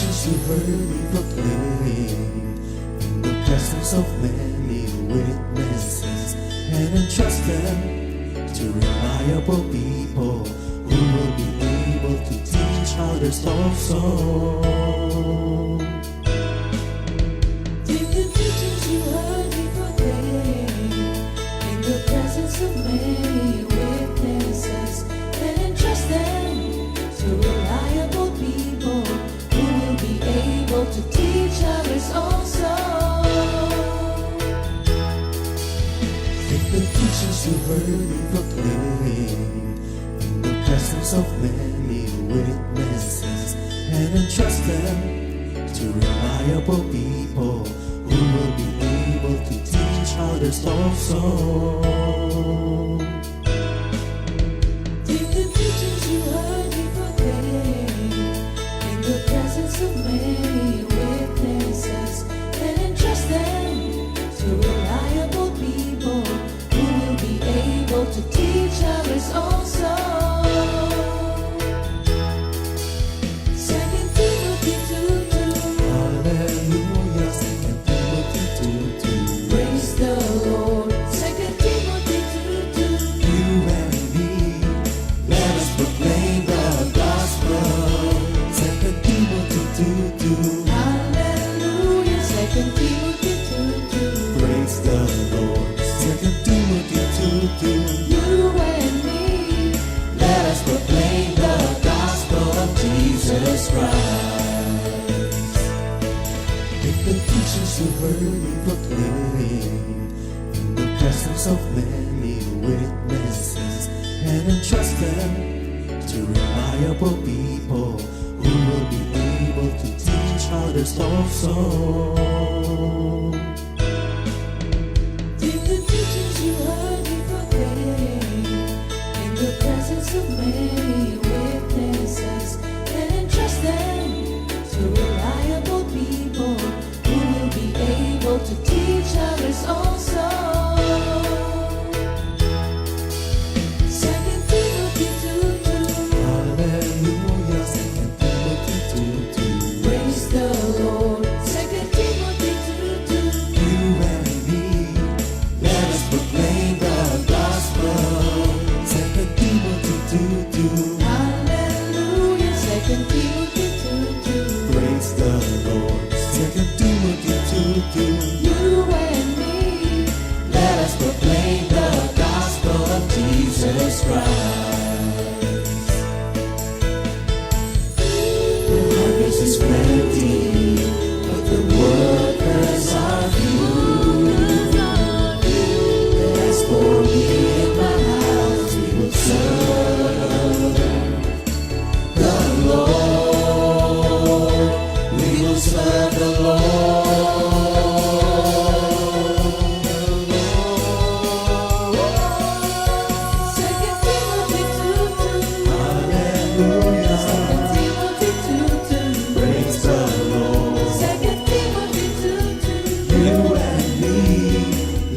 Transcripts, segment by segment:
teachings you heard me proclaim in the presence of many witnesses, and entrust them to reliable people who will be able to teach others also. Take the teachings you heard me proclaim in the presence of many witnesses, and entrust them to reliable people who will be able to teach others also. Take the teachings you heard me proclaim in the presence of many witnesses, and entrust them to reliable people who will be able to teach others also. Take the teachings you heard me proclaim in the presence of many witnesses, and entrust them to reliable people who will be able to teach others also. 2 Timothy 2:2. Hallelujah, 2 Timothy 2:2. Praise the Lord. 2 Timothy 2:2. You and me, let us proclaim the gospel. 2 Timothy 2:2. Hallelujah. 2 Timothy 2:2. Praise the Lord. 2 Timothy 2:2. You and me, Let us proclaim the gospel of Jesus Christ. Take the teachings you heard me proclaim in the presence of many witnesses, and entrust them to reliable people who will be able to teach others also. take the teachings you heard me proclaim in the presence of many witnesses, and entrust them to reliable people who will be able to teach others also. 2 Timothy 2:2. Hallelujah, 2 Timothy 2:2. Praise the Lord. 2 Timothy 2:2. You and me, let us proclaim the gospel. 2 Timothy 2:2. Hallelujah. 2 Timothy 2:2. Praise the Lord. 2 Timothy 2:2. You and me, Let us proclaim the gospel of Jesus Christ. The harvest is plenty, but the workers are few. As for me and my house, we will serve the Lord. We will serve the Lord. 2 Timothy 2:2. Hallelujah. 2 Timothy 2:2. Praise the Lord. 2 Timothy 2:2. You and me,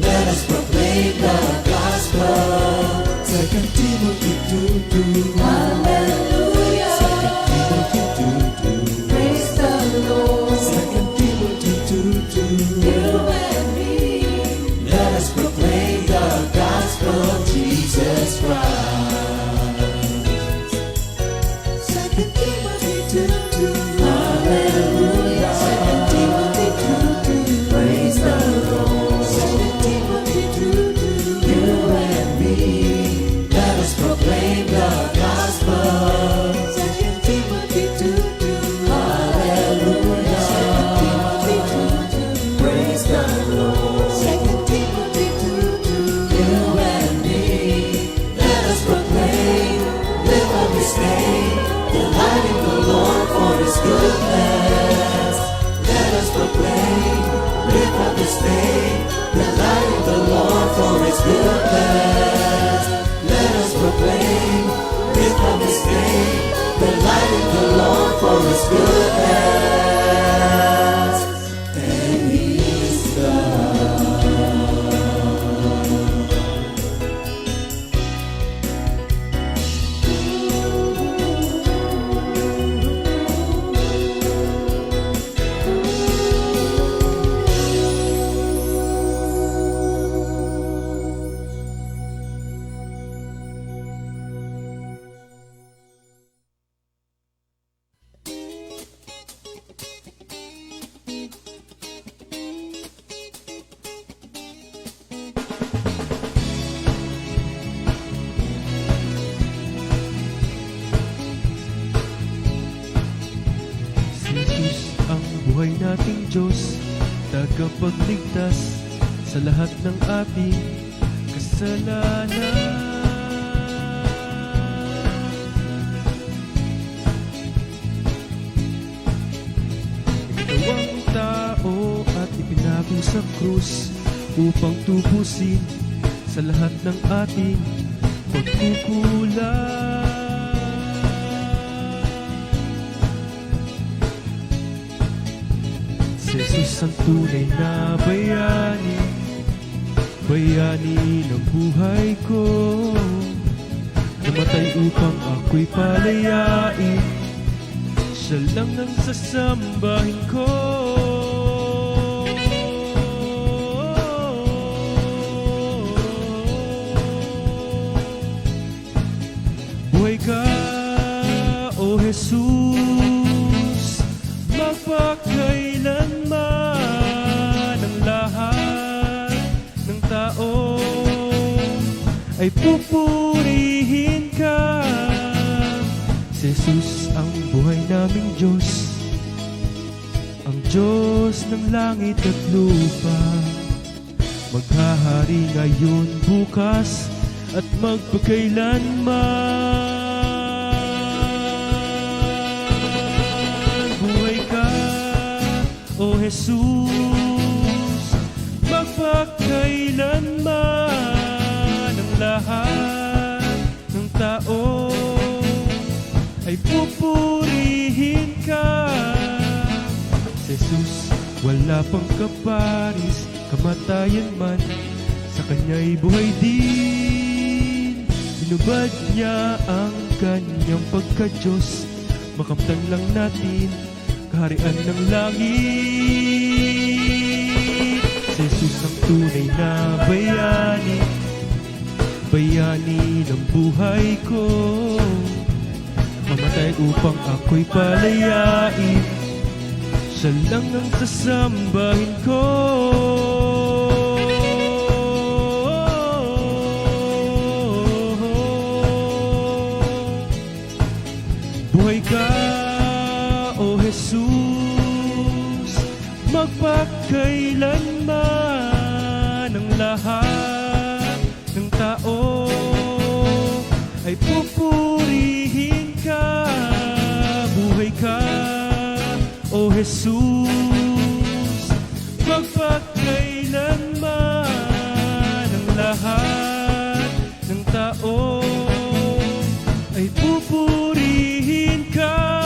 let us proclaim the gospel. 2 Timothy 2:2. Hallelujah. 2 Timothy 2:2. Praise the Lord. 2 Timothy 2:2. You and me, Let us proclaim the gospel of Jesus Christ. 2 Timothy 2:2. Hallelujah. 2 Timothy 2:2. Praise the Lord. 2 Timothy 2:2. You and me, let us proclaim the gospel. 2 Timothy 2:2. Hallelujah. 2 Timothy 2:2. Praise the Lord. 2 Timothy 2:2. You and me, let us proclaim, live on this day, delighting the Lord for His goodness. Let us proclaim, live on this day, delighting the Lord for His goodness. Let us proclaim, live on this day, delighting the Lord for His goodness. And He's God. buhay nating Diyos, tagapagligtas sa lahat ng ating kasalanan. Nagkatawang tao at ipinako sa krus upang tubusin sa lahat ng ating pagkukulang. Si Jesus ang tunay na bayani, bayani ng buhay ko, namatay upang ako'y palayain. Siya lang ang sasambahin ko. Buhay ka, O Jesus, magpakailanman ang lahat ng tao ay pupurihin ka. Si Jesus ang buhay naming Diyos, ang Diyos ng langit at lupa, maghahari ngayon, bukas at magpakailanman. Buhay ka, O Jesus, magpakailanman ang lahat ng tao ay pupurihin ka. Jesus, wala pang kaparis, kamatayan man, sa kanya'y buhay din. Inubad niya ang kanyang pagka-Diyos, makamtan lang natin kaharian ng langit. Si Jesus ang tunay na bayani, bayani ng buhay ko, mamatay upang ako'y palayain. Siya lang ang sasambahin ko. Buhay ka, O Jesus, magpakailanman ang lahat ng tao ay pupurihin ka. Buhay ka, O Jesus, magpakailanman ang lahat ng tao ay pupurihin ka.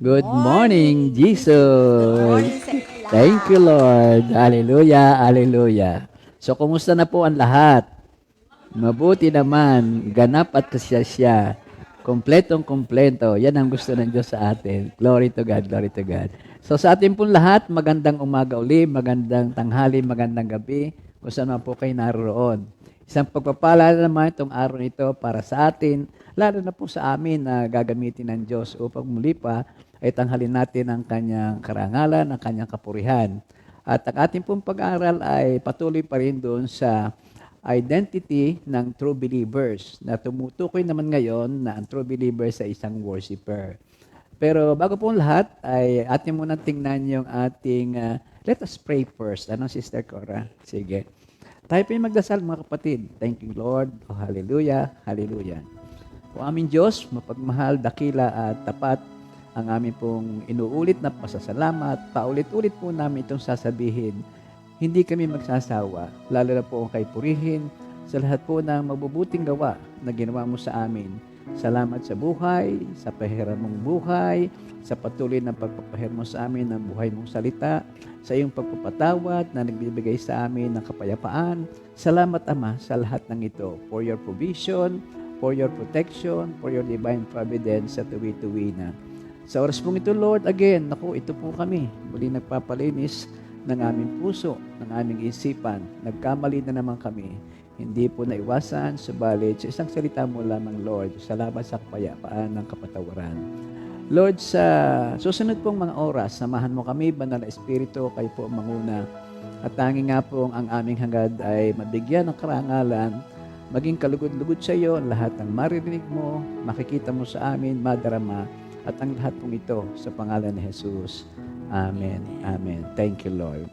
Good morning, Jesus. Thank you, Lord. Hallelujah, hallelujah. So, kumusta na po ang lahat? Mabuti naman, ganap at kasyasya. Kompletong-kompleto. Yan ang gusto ng Diyos sa atin. Glory to God, glory to God. So, sa atin pong lahat, magandang umaga uli, magandang tanghali, magandang gabi, kung saan man po kayo naroon. Isang pagpapala naman itong araw nito para sa atin, lalo na po sa amin na gagamitin ng Diyos upang muli pa ay tanghalin natin ang kanyang karangalan, ang kanyang kapurihan. At ang ating pong pag-aaral ay patuloy pa rin doon sa identity ng true believers na tumutukoy naman ngayon na ang true believer sa isang worshiper. Pero bago po lahat ay atin muna tingnan yung ating let us pray first. Ano, Sister Cora? Sige. Tayo po yung magdasal, mga kapatid. Thank you, Lord. Oh, hallelujah, hallelujah. O aming Diyos, mapagmahal, dakila at tapat, ang aming pong inuulit na pasasalamat, paulit-ulit po namin itong sasabihin. Hindi kami magsasawa, lalo na po ang kay purihin sa lahat po ng mabubuting gawa na ginawa mo sa amin. Salamat sa buhay, sa pahiram mong buhay, sa patuloy na pagpapahiram mo sa amin ng buhay mong salita, sa iyong pagpapatawad na nagbibigay sa amin ng kapayapaan. Salamat, Ama, sa lahat ng ito, for your provision, for your protection, for your divine providence sa tuwi-tuwi na. Sa oras pong ito, Lord, again, naku, ito po kami, muli nagpapalinis ng aming puso, ng aming isipan. Nagkamali na naman kami. hindi po naiwasan, subalit sa isang salita mo lamang, Lord, salamat sa kapayapaan ng kapatawaran. Lord, sa susunod pong mga oras, samahan mo kami, Banal na Espiritu, kayo po ang manguna. At tanging nga po ang aming hangad ay mabigyan ng karangalan, maging kalugod-lugod sa iyo ang lahat ng maririnig mo, makikita mo sa amin, madarama, at ang lahat pong ito sa pangalan ni Jesus. Amen. Amen. Thank you, Lord.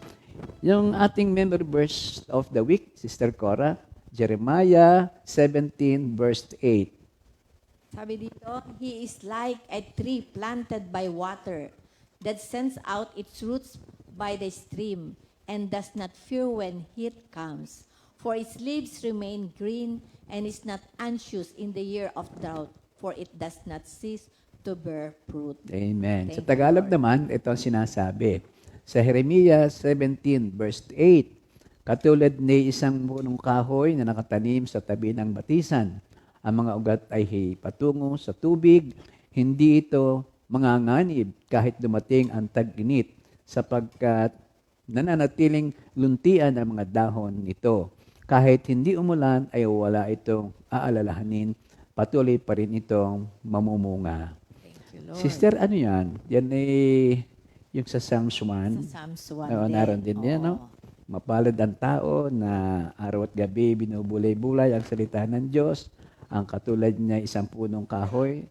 Yung ating memory verse of the week, Sister Cora, Jeremiah 17 verse 8. Sabi dito, He is like a tree planted by water that sends out its roots by the stream and does not fear when heat comes. For its leaves remain green and is not anxious in the year of drought, for it does not cease to bear fruit. Amen. Thank Sa you, Tagalog Lord. naman, ito ang sinasabi. Sa Jeremiah 17 verse 8, katulad ni isang punong kahoy na nakatanim sa tabi ng batisan. Ang mga ugat ay patungo sa tubig, hindi ito manganganib kahit dumating ang tag-init sapagkat nananatiling luntian ang mga dahon nito. Kahit hindi umulan ay wala itong aalalahanin, patuloy pa rin itong mamumunga. Thank you, Lord. Sister, ano yan? Yan ay yung sa Psalms 1. Sa Psalms 1 Oo, naroon din yan, no? Oo. Mapalad ang tao na araw at gabi binubulay-bulay ang salita ng Diyos. Ang katulad niya isang punong kahoy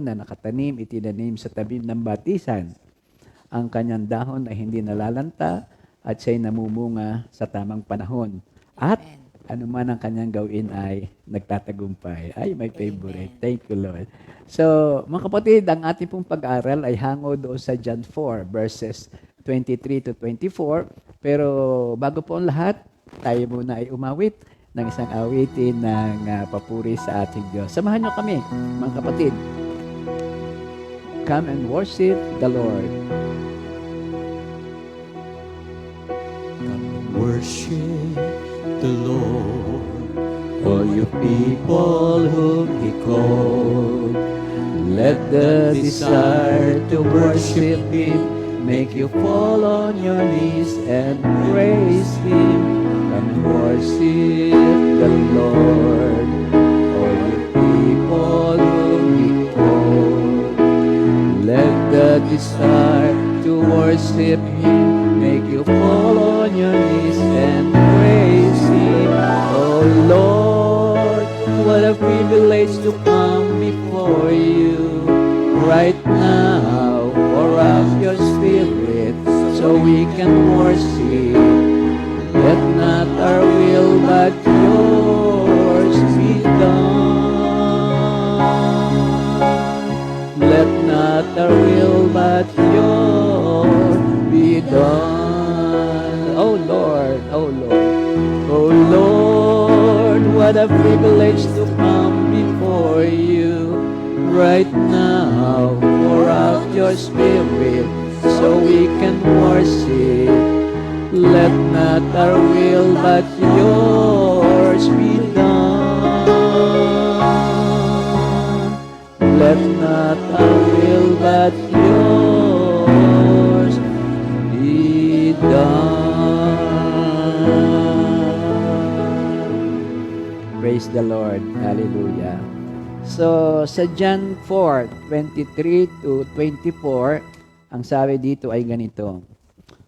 na nakatanim, itinanim sa tabi ng batisan. Ang kanyang dahon ay hindi nalalanta at siya'y namumunga sa tamang panahon. At ano man ang kanyang gawin ay nagtatagumpay. Ay, my favorite. Thank you, Lord. So, mga kapatid, ang ating pong pag-aaral ay hango doon sa John 4, verses 23 to 24. Pero bago po ang lahat, tayo muna ay umawit ng isang awitin ng papuri sa ating Diyos. Samahan niyo kami, mga kapatid. Come and worship the Lord. Worship the Lord, All you people whom He called, let the desire to worship Him make you fall on your knees and praise Him. Come and worship the Lord, all you people whom He called. Let the desire to worship Him make you fall on your knees and praise Him. Oh Lord, what a privilege to come before you right now. Pour out your Spirit so we can worship. Let not our will but yours be done. Let not our will but yours be done. Oh Lord, oh Lord, oh Lord, what a privilege to come before you right now. Pour out your Spirit so we can worship. Let not our will but yours be done. Let not our will but yours be done. Praise the Lord. Hallelujah. So, sa John 4:23 to 24, ang sabi dito ay ganito.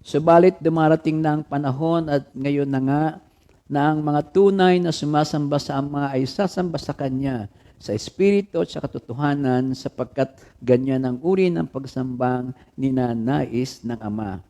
Subalit dumarating na ang panahon at ngayon na nga na ang mga tunay na sumasamba sa Ama ay sasamba sa Kanya sa Espiritu at sa katotohanan sapagkat ganyan ang uri ng pagsambang ninanais ng Ama.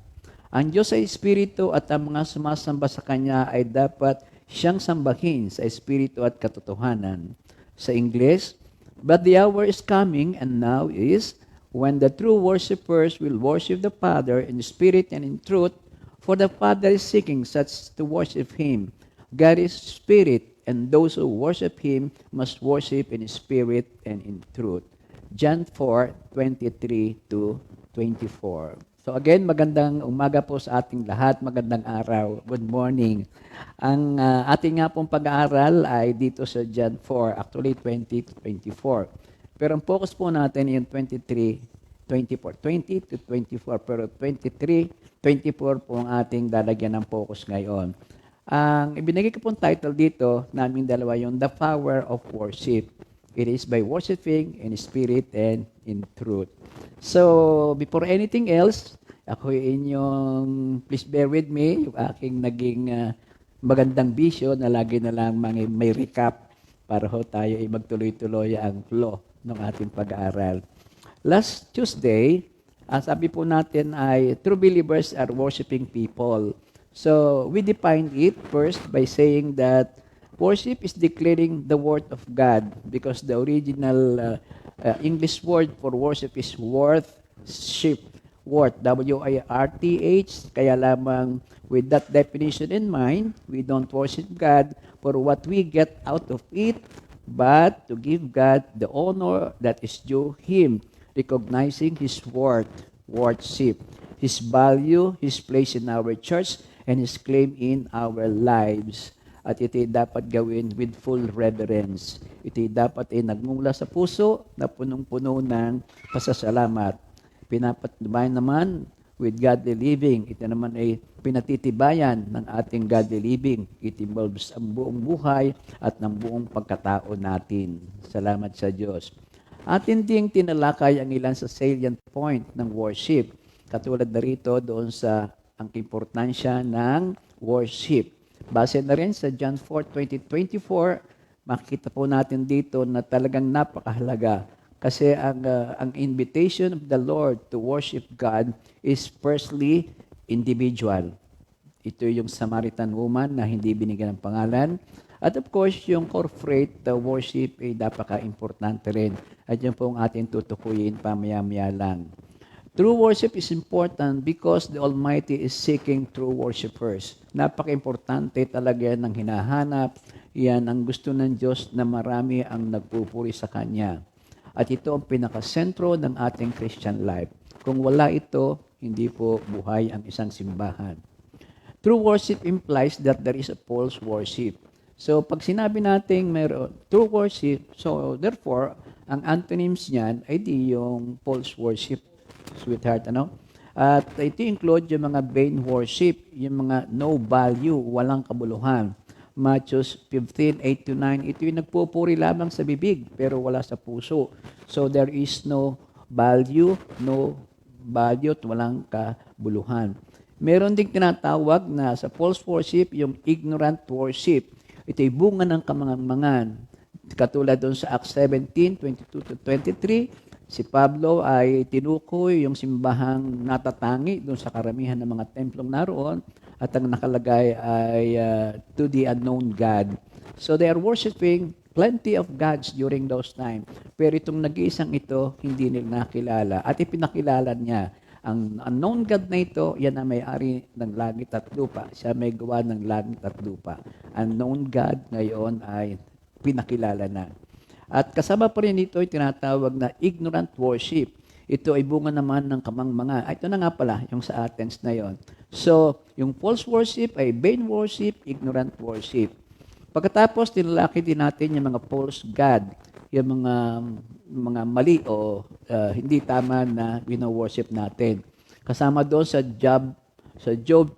Ang Diyos ay Espiritu at ang mga sumasamba sa Kanya ay dapat siyang sambahin sa Espiritu at katotohanan. Sa English, but the hour is coming and now is when the true worshipers will worship the Father in spirit and in truth, for the Father is seeking such to worship Him. God is spirit, and those who worship Him must worship in spirit and in truth. John 4:23 to 24. So again, magandang umaga po sa ating lahat. Magandang araw. Good morning. Ang ating nga pong pag-aaral ay dito sa John 4, actually 20 to 24. Pero ang focus po natin yung 23, 24. 20 to 24. Pero 23, 24 po ang ating lalagyan ng focus ngayon. Ang ibinigay ko pong title dito, naming dalawa yung The Power of Worship. It is by worshiping in spirit and in truth. So, before anything else, ako inyong, please bear with me, yung aking naging magandang bisyo na lagi na lang may recap para ho tayo ay magtuloy-tuloy ang flow ng ating pag-aaral. Last Tuesday, ang sabi po natin ay true believers are worshiping people. So, we defined it first by saying that worship is declaring the word of God because the original English word for worship is worth-ship. Worth, W-I-R-T-H. Kaya lamang with that definition in mind, we don't worship God for what we get out of it, but to give God the honor that is due Him, recognizing His worth, worship, His value, His place in our church, and His claim in our lives. At ito'y dapat gawin with full reverence. Ito'y dapat ay nagmula sa puso na punong-puno ng pasasalamat. Pinapatubayan naman with godly living. Ito naman ay pinatitibayan ng ating godly living. It involves ang buong buhay at ng buong pagkatao natin. Salamat sa Diyos. Atin ding tinalakay ang ilan sa salient point ng worship. Katulad na rito doon sa ang importansya ng worship. Base na rin sa John 4:20-24, makikita po natin dito na talagang napakahalaga. Kasi ang invitation of the Lord to worship God is firstly individual. Ito yung Samaritan woman na hindi binigyan ng pangalan. At of course, yung corporate worship ay napaka-importante rin. At yun po ang ating tutukuyin pamaya-maya lang. True worship is important because the Almighty is seeking true worshipers. Napaka-importante talaga yan ang hinahanap. Yan ang gusto ng Diyos na marami ang nagpupuri sa Kanya. At ito ang pinakasentro ng ating Christian life. Kung wala ito, hindi po buhay ang isang simbahan. True worship implies that there is a false worship. So, pag sinabi natin meron true worship, so therefore, ang antonyms niyan ay di yung false worship, sweetheart, ano? At ito include yung mga vain worship, yung mga no value, walang kabuluhan. Matthew 15:8-9, ito yung nagpupuri lamang sa bibig, pero wala sa puso. So, there is no value at walang kabuluhan. Meron ding tinatawag na sa false worship, yung ignorant worship. Ito'y bunga ng kamangan-mangan. Katulad doon sa Acts 17:22-23, si Pablo ay tinukoy yung simbahang natatangi doon sa karamihan ng mga templong naroon at ang nakalagay ay to the unknown God. So they are worshiping plenty of gods during those time. Pero itong nag-iisang ito, hindi nila nakilala. At ipinakilala niya. Ang unknown God na ito, yan ang may-ari ng langit at lupa. Siya may gawa ng langit at lupa. Unknown God ngayon ay pinakilala na. At kasama pa rin ito ay tinatawag na ignorant worship. Ito ay bunga naman ng kamangmanga. Ito na nga pala, yung sa Athens na yon. So, yung false worship ay vain worship, ignorant worship. Pagkatapos, tinalaki din natin yung mga false god, yung mga mali o hindi tama na wino-worship natin. Kasama doon sa Job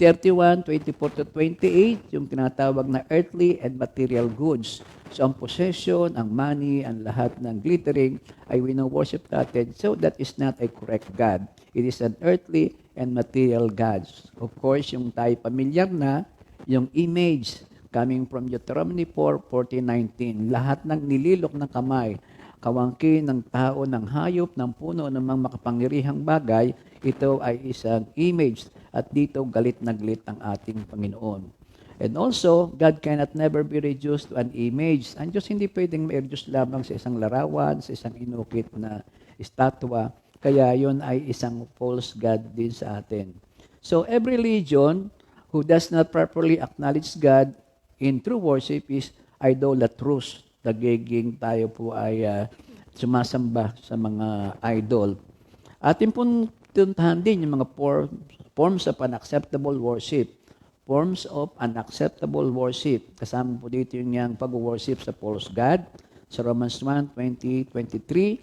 31:24-28, yung tinatawag na earthly and material goods. So, ang possession, ang money, ang lahat ng glittering ay wino-worship natin. So, that is not a correct God. It is an earthly and material gods. Of course, yung tayo pamilyar na, yung image coming from Deuteronomy 4:14-19. Lahat ng nililok ng kamay, kawangkin ng tao, ng hayop, ng puno, ng mga makapangyarihang bagay, ito ay isang image. At dito, galit na galit ang ating Panginoon. And also, God cannot never be reduced to an image. Ang Diyos hindi pwedeng ma-reduce lamang sa isang larawan, sa isang inukit na estatwa. Kaya yon ay isang false God din sa atin. So, every religion who does not properly acknowledge God in true worship is idolatrous. Nagiging tayo po ay sumasamba sa mga idol. Atin pong tuntahan din yung mga forms of unacceptable worship. Forms of unacceptable worship. Kasama po dito yung pag-worship sa false God. Sa Romans 1:20-23,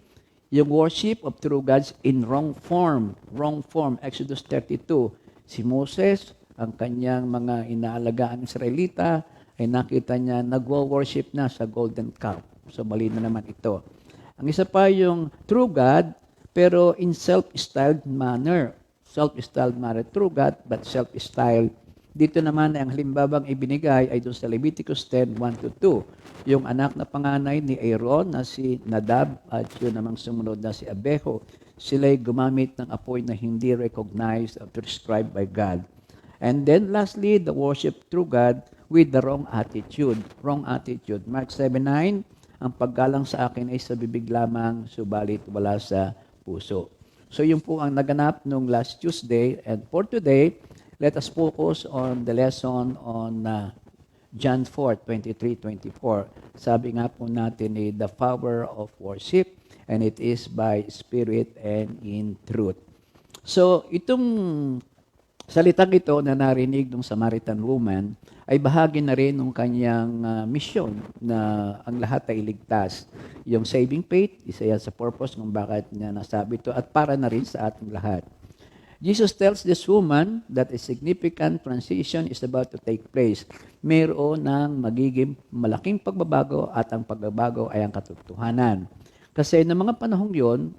yung worship of true gods in wrong form. Wrong form. Exodus 32. Si Moses ang kanyang mga inaalagaan Israelita, ay nakita niya nagwo-worship na sa golden calf. So mali na naman ito. Ang isa pa yung true God, pero in self-styled manner. Self-styled manner, true God, but self-styled. Dito naman ang halimbawang ibinigay ay doon sa Leviticus 10:1-2. Yung anak na panganay ni Aaron na si Nadab at yun namang sumunod na si Abihu, sila'y gumamit ng apoy na hindi recognized or prescribed by God. And then lastly, the worship through God with the wrong attitude. Wrong attitude. Mark 7:9, ang paggalang sa akin ay sa bibig lamang, subalit wala sa puso. So yun po ang naganap nung last Tuesday. And for today, let us focus on the lesson on John 4:23-24. Sabi nga po natin the power of worship, and it is by spirit and in truth. So itong salitang ito na narinig ng Samaritan woman ay bahagi na rin ng kanyang misyon na ang lahat ay iligtas. Yung saving faith, isa yan sa purpose kung bakit niya nasabi ito at para na rin sa ating lahat. Jesus tells this woman that a significant transition is about to take place. Mayroon ng magiging malaking pagbabago at ang pagbabago ay ang katotohanan. Kasi ng mga panahong yon,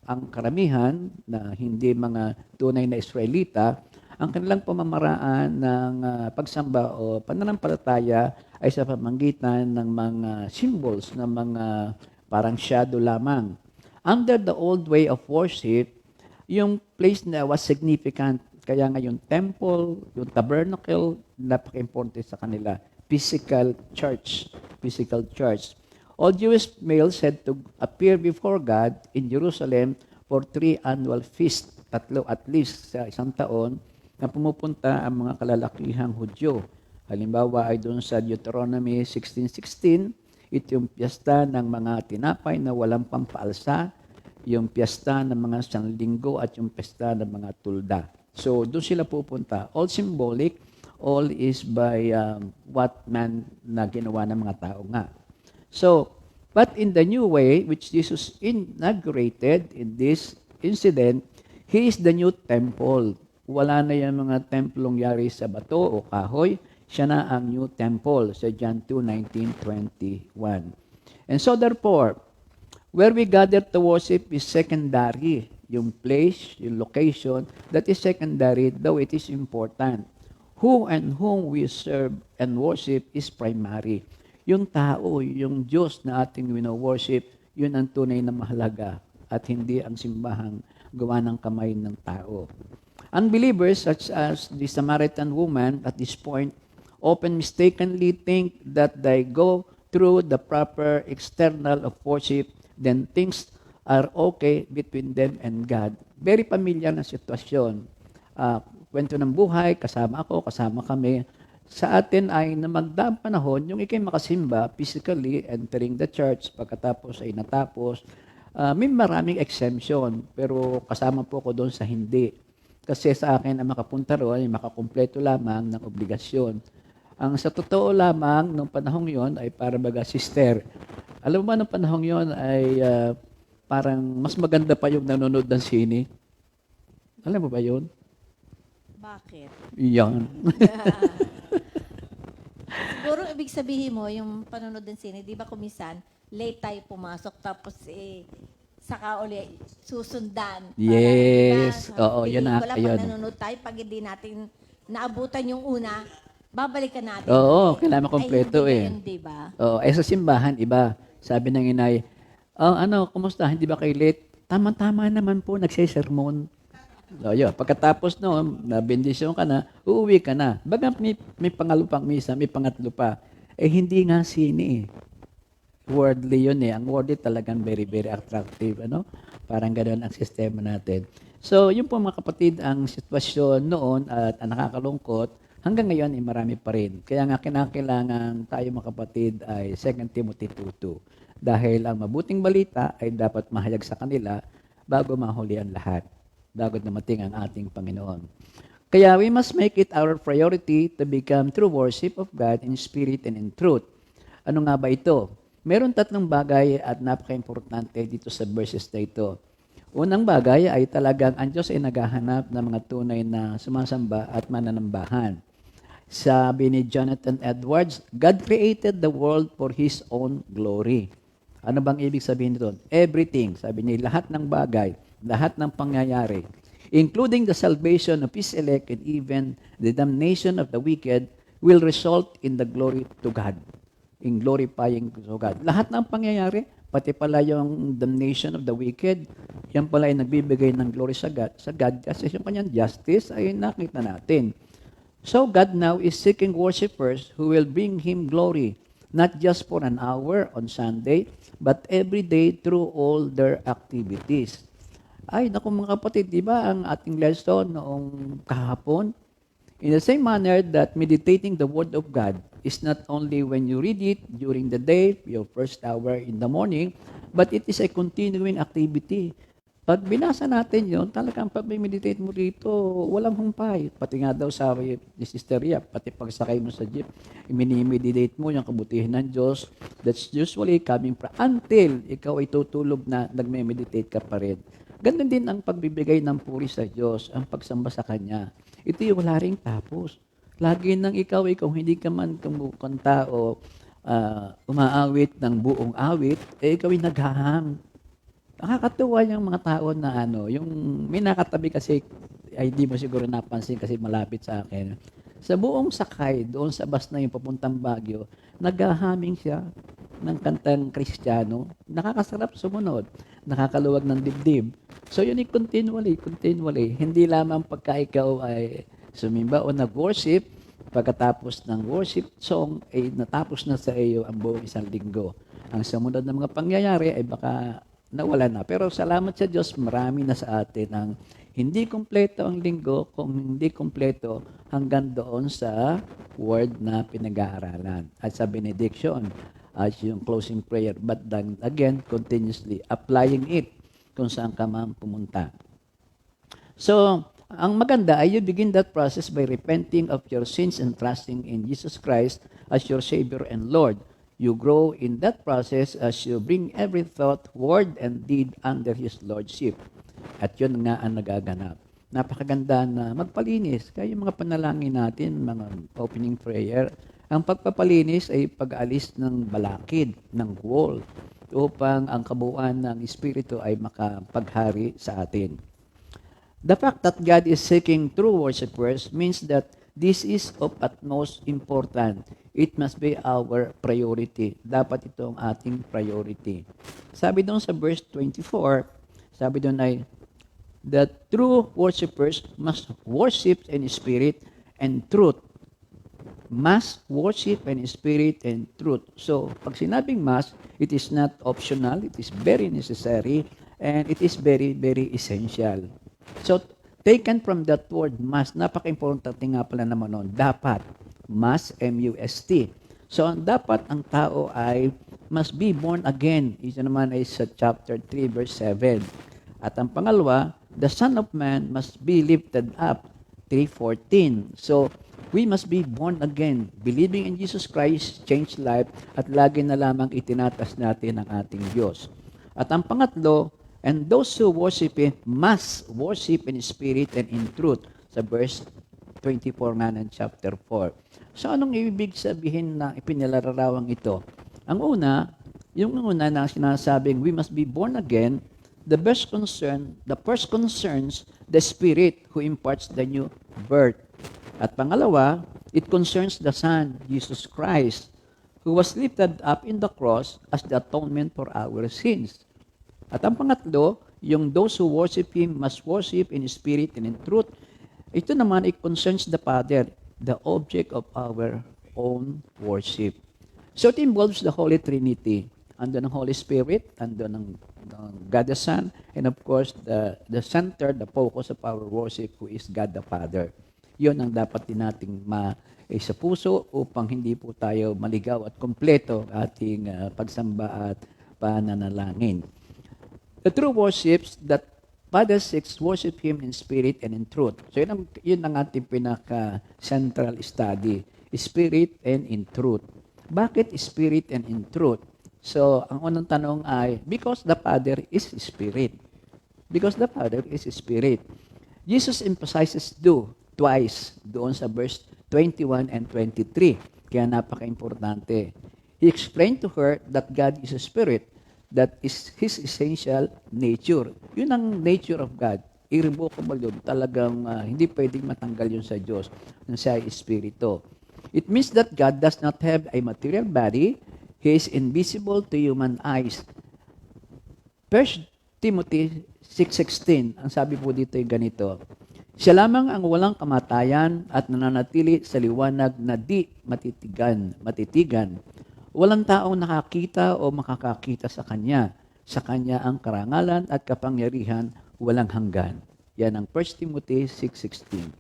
ang karamihan na hindi mga tunay na Israelita, ang kanilang pamamaraan ng pagsamba o pananampalataya ay sa pamamagitan ng mga symbols, ng mga parang shadow lamang. Under the old way of worship, yung place na was significant. Kaya nga yung temple, yung tabernacle, napaka-importante sa kanila. Physical church. Physical church. All Jewish males had to appear before God in Jerusalem for 3 annual feasts. 3 at least sa isang taon na pumupunta ang mga kalalakihang Hudyo. Halimbawa ay doon sa Deuteronomy 16:16, ito yung piyesta ng mga tinapay na walang pampaalsa, yung piyesta ng mga sanlinggo at yung piyesta ng mga tulda. So doon sila pupunta. All symbolic, all is by what man na ginawa ng mga tao nga. So, but in the new way, which Jesus inaugurated in this incident, He is the new temple. Wala na yung mga templong yari sa bato o kahoy. Siya na ang new temple sa John 2:19-21. And so therefore, where we gather to worship is secondary. Yung place, yung location, that is secondary, though it is important. Who and whom we serve and worship is primary. Yung tao, yung Diyos na ating wino-worship, yun ang tunay na mahalaga at hindi ang simbahang gawa ng kamay ng tao. Unbelievers such as the Samaritan woman at this point often mistakenly think that they go through the proper external of worship, then things are okay between them and God. Very familiar na sitwasyon. Kwento ng buhay, kasama ako, kasama kami. Sa atin ay na magdaang panahon, yung ikay makasimba physically, entering the church, pagkatapos ay natapos, may maraming exemption, pero kasama po ko doon sa hindi. Kasi sa akin, ang makapunta roon ay makakumpleto lamang ng obligasyon. Ang sa totoo lamang, nung panahong yon ay para baga sister. Alam mo ba, nung panahong yon ay parang mas maganda pa yung nanonood ng sine. Alam mo ba yun? Bakit? Yan. Siguro ibig sabihin mo, yung panonood ng sine, di ba kumisan, late tayo pumasok, tapos saka uli susundan. Yes. Oo, yun na. Wala Yun. pag nanonood tayo, pag hindi natin naabutan yung una, babalikan natin. Oo, kailangan kompleto Ay, hindi eh. ganun, di ba? Oo, sa simbahan, iba. Sabi ng inay, kumusta? Hindi ba kayo late? Tama-tama naman po, nagsisermon. So, yun. Pagkatapos noon, nabendisyon ka na, uuwi ka na. Baga may pangalupang misa, may pangatlo pa. Hindi nga sini eh. Worldly yun eh. Ang worldly talagang very, very attractive. Parang ganoon ang sistema natin. So, yun po mga kapatid, ang sitwasyon noon at ang nakakalungkot, hanggang ngayon ay marami pa rin. Kaya nga kinakailangan tayo mga kapatid ay 2 Timothy 2:2. Dahil ang mabuting balita ay dapat mahayag sa kanila bago mahuli ang lahat. Bago dumating ang ating Panginoon. Kaya we must make it our priority to become true worship of God in spirit and in truth. Ano nga ba ito? Meron 3 bagay at napaka-importante dito sa verses na ito. Unang bagay ay talagang ang Diyos ay naghahanap ng mga tunay na sumasamba at mananambahan. Sabi ni Jonathan Edwards, God created the world for His own glory. Ano bang ibig sabihin nito? Everything, sabi niya, lahat ng bagay, lahat ng pangyayari, including the salvation of His elect and even the damnation of the wicked, will result in the glory to God. In glorifying to God. Lahat ng pangyayari, pati pala yung damnation of the wicked, yan pala ay nagbibigay ng glory sa God kasi yung kanyang justice ay nakita natin. So God now is seeking worshipers who will bring Him glory, not just for an hour on Sunday, but every day through all their activities. Ay, naku mga kapatid, di ba ang ating lesson noong kahapon? In the same manner that meditating the Word of God is not only when you read it during the day, your first hour in the morning, but it is a continuing activity. Pag binasa natin yon, talagang pag may meditate mo rito, walang humpay. Pati nga daw sabi ni Sister Ria, pati pagsakay mo sa jeep, minimeditate mo yung kabutihan ng Diyos. That's usually coming from until ikaw ay tutulog na nagme-meditate ka pa rin. Ganun din ang pagbibigay ng puri sa Diyos, ang pagsamba sa Kanya. Ito yung wala ring tapos. Lagi nang ikaw hindi ka man kumukanta o umaawit ng buong awit, ikaw ay naghaham. Nakakatuwa yung mga tao na yung may nakatabi kasi, ay di mo siguro napansin kasi malapit sa akin. Sa buong sakay, doon sa bus na yung papuntang Baguio, naghahaming siya ng kantang Kristiyano. Nakakasarap sumunod, nakakaluwag ng dibdib. So yun continually. Hindi lamang pagka ikaw ay sumimba o nag-worship, pagkatapos ng worship song, ay natapos na sa iyo ang buong isang linggo. Ang sumunod na mga pangyayari ay baka nawala na. Pero salamat sa Diyos, marami na sa atin ang hindi kumpleto ang linggo, kung hindi kumpleto hanggang doon sa word na pinag-aaralan. At sa benediction, as yung closing prayer, but then again, continuously applying it kung saan ka man pumunta. So, ang maganda ay you begin that process by repenting of your sins and trusting in Jesus Christ as your Savior and Lord. You grow in that process as you bring every thought, word, and deed under His Lordship. At yun nga ang nagaganap. Napakaganda na magpalinis. Kaya yung mga panalangin natin, mga opening prayer, ang pagpapalinis ay pag-alis ng balakid, ng wall, upang ang kabuuan ng Espiritu ay makapaghari sa atin. The fact that God is seeking true worshipers means that this is of utmost important. It must be our priority. Dapat ito ang ating priority. Sabi doon sa verse 24, sabi doon ay, the true worshipers must worship in spirit and truth. Must worship in spirit and truth. So, pag sinabing must, it is not optional, it is very necessary, and it is very, very essential. So, taken from that word must, napaka-importante nga pala naman nun, dapat, must, M-U-S-T. So, dapat ang tao ay must be born again. Ito naman ay sa chapter 3, verse 7. At ang pangalawa, the Son of Man must be lifted up, 3:14. So, we must be born again, believing in Jesus Christ, change life, at lagi na lamang itinatas natin ang ating Diyos. At ang pangatlo, and those who worship Him must worship in spirit and in truth, sa verse 24 nga ng chapter 4. So, anong ibig sabihin na ipinalarawang ito? Ang una, yung una na sinasabing we must be born again, the first concerns the Spirit who imparts the new birth. At pangalawa, it concerns the Son, Jesus Christ, who was lifted up in the cross as the atonement for our sins. At ang pangatlo, yung those who worship Him must worship in spirit and in truth. Ito naman, it concerns the Father, the object of our own worship. So it involves the Holy Trinity. Andun ang Holy Spirit, andun ang God the Son, and of course, the center, the focus of our worship, who is God the Father. Yun ang dapat din nating sa puso upang hindi po tayo maligaw at kompleto ating pagsamba at pananalangin. The true worships that Father seeks worship Him in spirit and in truth. So yun ang ating pinaka-central study, spirit and in truth. Bakit spirit and in truth? So, ang unang tanong ay, because the Father is Spirit. because the Father is Spirit. Jesus emphasizes do twice doon sa verse 21 and 23. Kaya napaka-importante. He explained to her that God is a Spirit. That is His essential nature. Yun ang nature of God. Irrevocable yun. Talagang hindi pwedeng matanggal yun sa Diyos. Nang siya ay Espiritu. It means that God does not have a material body. He is invisible to human eyes. 1 Timothy 6:16, ang sabi po dito ay ganito, siya lamang ang walang kamatayan at nananatili sa liwanag na di matitigan. Walang taong nakakita o makakakita sa Kanya. Sa Kanya ang karangalan at kapangyarihan walang hanggan. Yan ang 1 Timothy 6:16.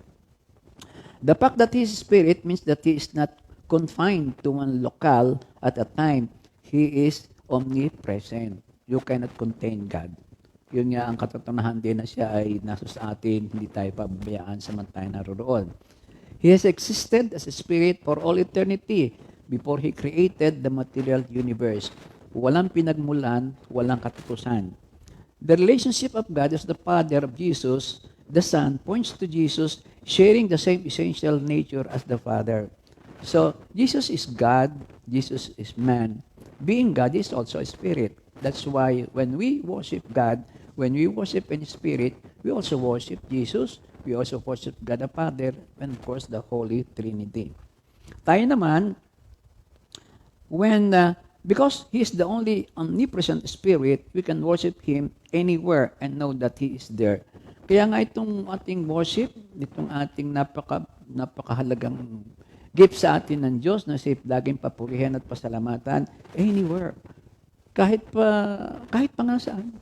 The fact that He is Spirit means that He is not confined to one locale at a time. He is omnipresent. You cannot contain God. Yun nga ang katotohanan din na siya ay nasa sa atin, hindi tayo pababayaan sa tayo naroon. He has existed as a spirit for all eternity before He created the material universe. Walang pinagmulan, walang katapusan. The relationship of God as the Father of Jesus, the Son, points to Jesus sharing the same essential nature as the Father. So, Jesus is God, Jesus is man. Being God is also a spirit. That's why when we worship God, when we worship in spirit, we also worship Jesus, we also worship God the Father, and of course, the Holy Trinity. Tayo naman, because He is the only omnipresent Spirit, we can worship Him anywhere and know that He is there. Kaya nga itong ating worship, itong ating napakahalagang gift sa atin ng Diyos na safe laging papurihan at pasalamatan, anywhere. Kahit pa nga saan.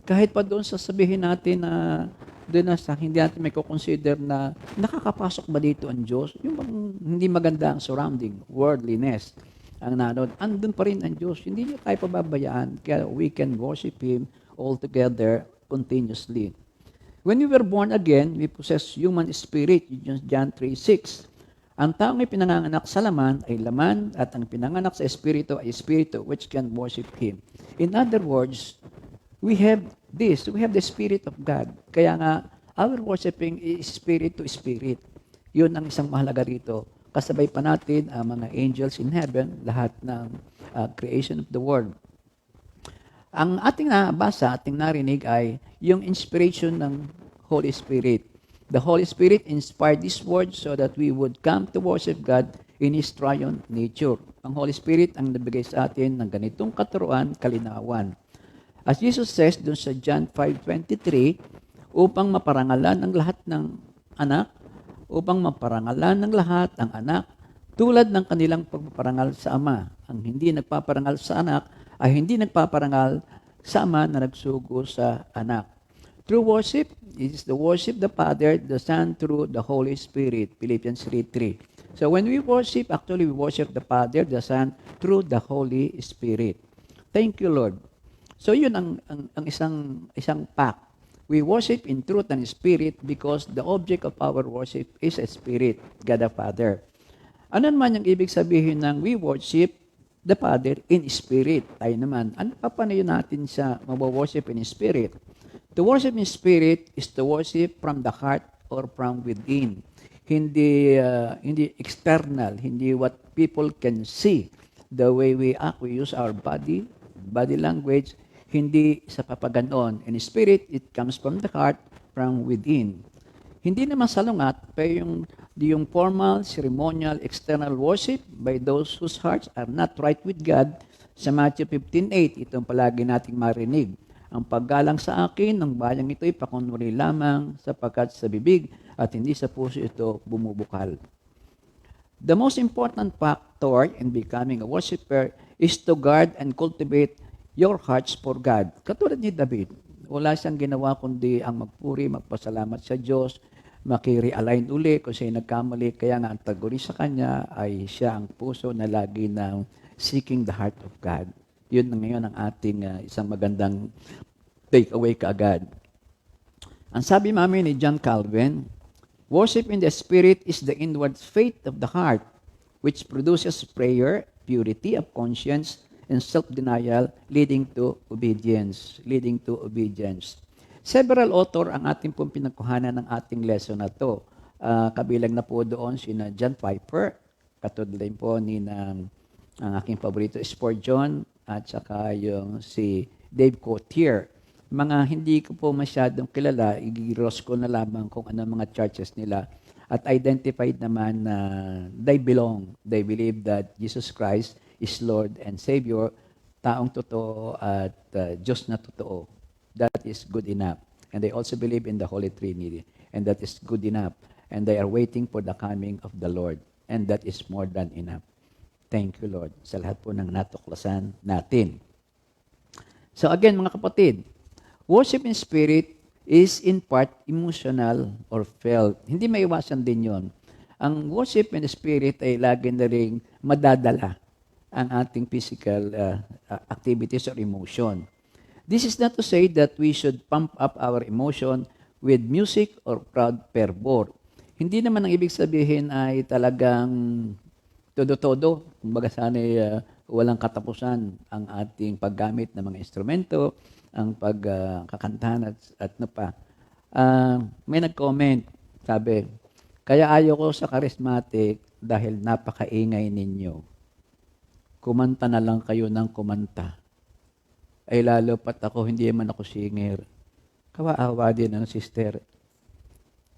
Kahit pa doon sasabihin natin na doon na sa hindi natin may consider na nakakapasok ba dito ang Diyos? Yung bang hindi maganda ang surrounding, worldliness, ang naroon, andun pa rin ang Diyos. Hindi niyo tayo pababayaan. Kaya we can worship Him all together continuously. When we were born again, we possess human spirit, John 3:6. Ang taong ay pinanganak sa laman ay laman at ang pinanganak sa espiritu ay espiritu which can worship Him. In other words, we have the Spirit of God. Kaya nga, our worshiping is spirit to spirit. Yun ang isang mahalaga rito. Kasabay pa natin ang mga angels in heaven, lahat ng creation of the world. Ang ating nabasa, ating narinig ay yung inspiration ng Holy Spirit. The Holy Spirit inspired this word so that we would come to worship God in His triune nature. Ang Holy Spirit ang nabigay sa atin ng ganitong katuruan, kalinawan. As Jesus says dun sa John 5:23, upang maparangalan ang lahat ng anak, upang maparangalan ng lahat ang anak, tulad ng kanilang pagpaparangal sa Ama. Ang hindi nagpaparangal sa anak ay hindi nagpaparangal sa Ama na nagsugo sa anak. True worship is the worship the Father, the Son, through the Holy Spirit. Philippians 3:3. So when we worship, actually we worship the Father, the Son, through the Holy Spirit. Thank you, Lord. So yun ang isang pact. We worship in truth and spirit because the object of our worship is a spirit, God the Father. Ano naman yung ibig sabihin ng we worship the Father in spirit? Tayo naman, ano papanayo natin sa mag-worship in spirit? To worship in spirit is to worship from the heart or from within. Hindi external, hindi what people can see. The way we act, we use our body language, hindi sa papaganon. In spirit, it comes from the heart, from within. Hindi naman salungat, pero yung formal, ceremonial, external worship by those whose hearts are not right with God. Sa Matthew 15:8, itong palagi nating marinig. Ang paggalang sa akin ng bayang ito ay pakunwari lamang sapagkat sa bibig at hindi sa puso ito bumubukal. The most important factor in becoming a worshiper is to guard and cultivate your hearts for God. Katulad ni David, wala siyang ginawa kundi ang magpuri, magpasalamat sa Diyos, maki-realign uli kung siya'y nagkamali. Kaya nga ang taguri sa kanya ay siya ang puso na lagi na seeking the heart of God. Yun na ngayon ang ating isang magandang takeaway kaagad. Ang sabi namin ni John Calvin, worship in the Spirit is the inward faith of the heart, which produces prayer, purity of conscience, and self-denial, leading to obedience. Several author ang ating pong pinagkuhanan ng ating lesson na to. Kabilang na po doon sina John Piper, katulad din po ni ang aking paborito Spurgeon, at saka yung si Dave Cotier. Mga hindi ko po masyadong kilala, i-gross ko na lamang kung ano mga churches nila, at identified naman na they believe that Jesus Christ is Lord and Savior, taong totoo at Diyos na totoo. That is good enough. And they also believe in the Holy Trinity, and that is good enough. And they are waiting for the coming of the Lord, and that is more than enough. Thank you, Lord, sa lahat po ng natuklasan natin. So again, mga kapatid, worship in spirit is in part emotional or felt. Hindi maiwasan din yon. Ang worship in spirit ay lagi na rin madadala ang ating physical activities or emotion. This is not to say that we should pump up our emotion with music or crowd fervor. Hindi naman ang ibig sabihin ay talagang todo-todo. Kumbaga sana walang katapusan ang ating paggamit ng mga instrumento, ang pagkakantahan at ano pa. May nag-comment, sabi, kaya ayaw ko sa charismatic dahil napakaingay ninyo. Kumanta na lang kayo ng kumanta. Ay lalo pat ako, hindi man ako singer. Kawaawa din ang sister.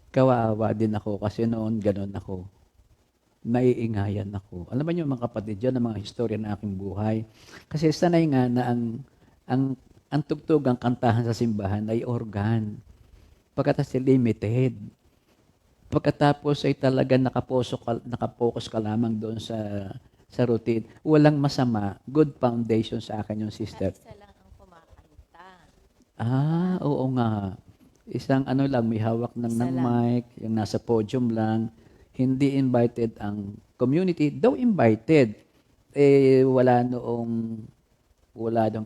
Kawaawa din ako kasi noon ganon ako. Naiingayan ako. Alam mo yung mga kapatid dyan, ang mga historya ng aking buhay. Kasi sanay nga na ang tugtog, ang kantahan sa simbahan ay organ. Pagkatapos limited. Pagkatapos ay talaga nakapokus ka lamang doon sa routine. Walang masama. Good foundation sa akin yung sister. Isa lang ang kumakanta. Oo nga. Isang lang, may hawak ng mic, yung nasa podium lang. Hindi invited ang community. Though invited, wala noong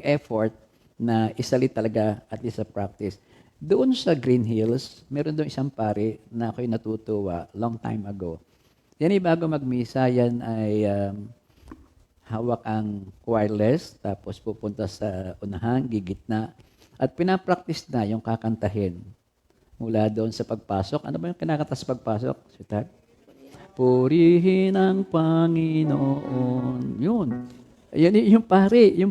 effort na isali talaga at least sa practice. Doon sa Green Hills, meron doon isang pare na ako'y natutuwa long time ago. Yan ay bago magmisa, yan ay hawak ang wireless, tapos pupunta sa unahan, gigitna, at pinapractice na yung kakantahin. Mula doon sa pagpasok, ano ba yung kinakanta sa pagpasok? Sweetheart? Purihin ang Panginoon. Yun. Yung pare, yun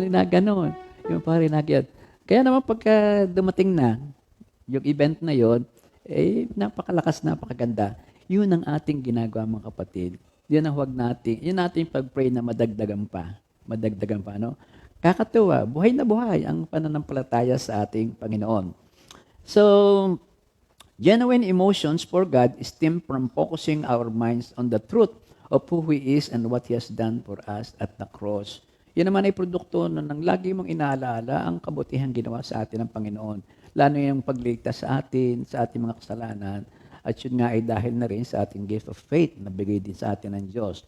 na ganon. Yung pare na ganyan. Kaya naman pagka dumating na, yung event na yon, napakalakas, napakaganda. Yun ang ating ginagawa, mga kapatid. Yun ang huwag natin, yun natin pag-pray na madagdagan pa. Madagdagan pa, no? Kakatuwa, buhay na buhay ang pananampalataya sa ating Panginoon. So, genuine emotions for God stem from focusing our minds on the truth of who He is and what He has done for us at the cross. Yan naman ay produkto ng lagi mong inaalaala ang kabutihan ginawa sa atin ng Panginoon. Lalo yung pagligtas sa atin, sa ating mga kasalanan. At yun nga ay dahil na rin sa ating gift of faith na bigay din sa atin ng Diyos.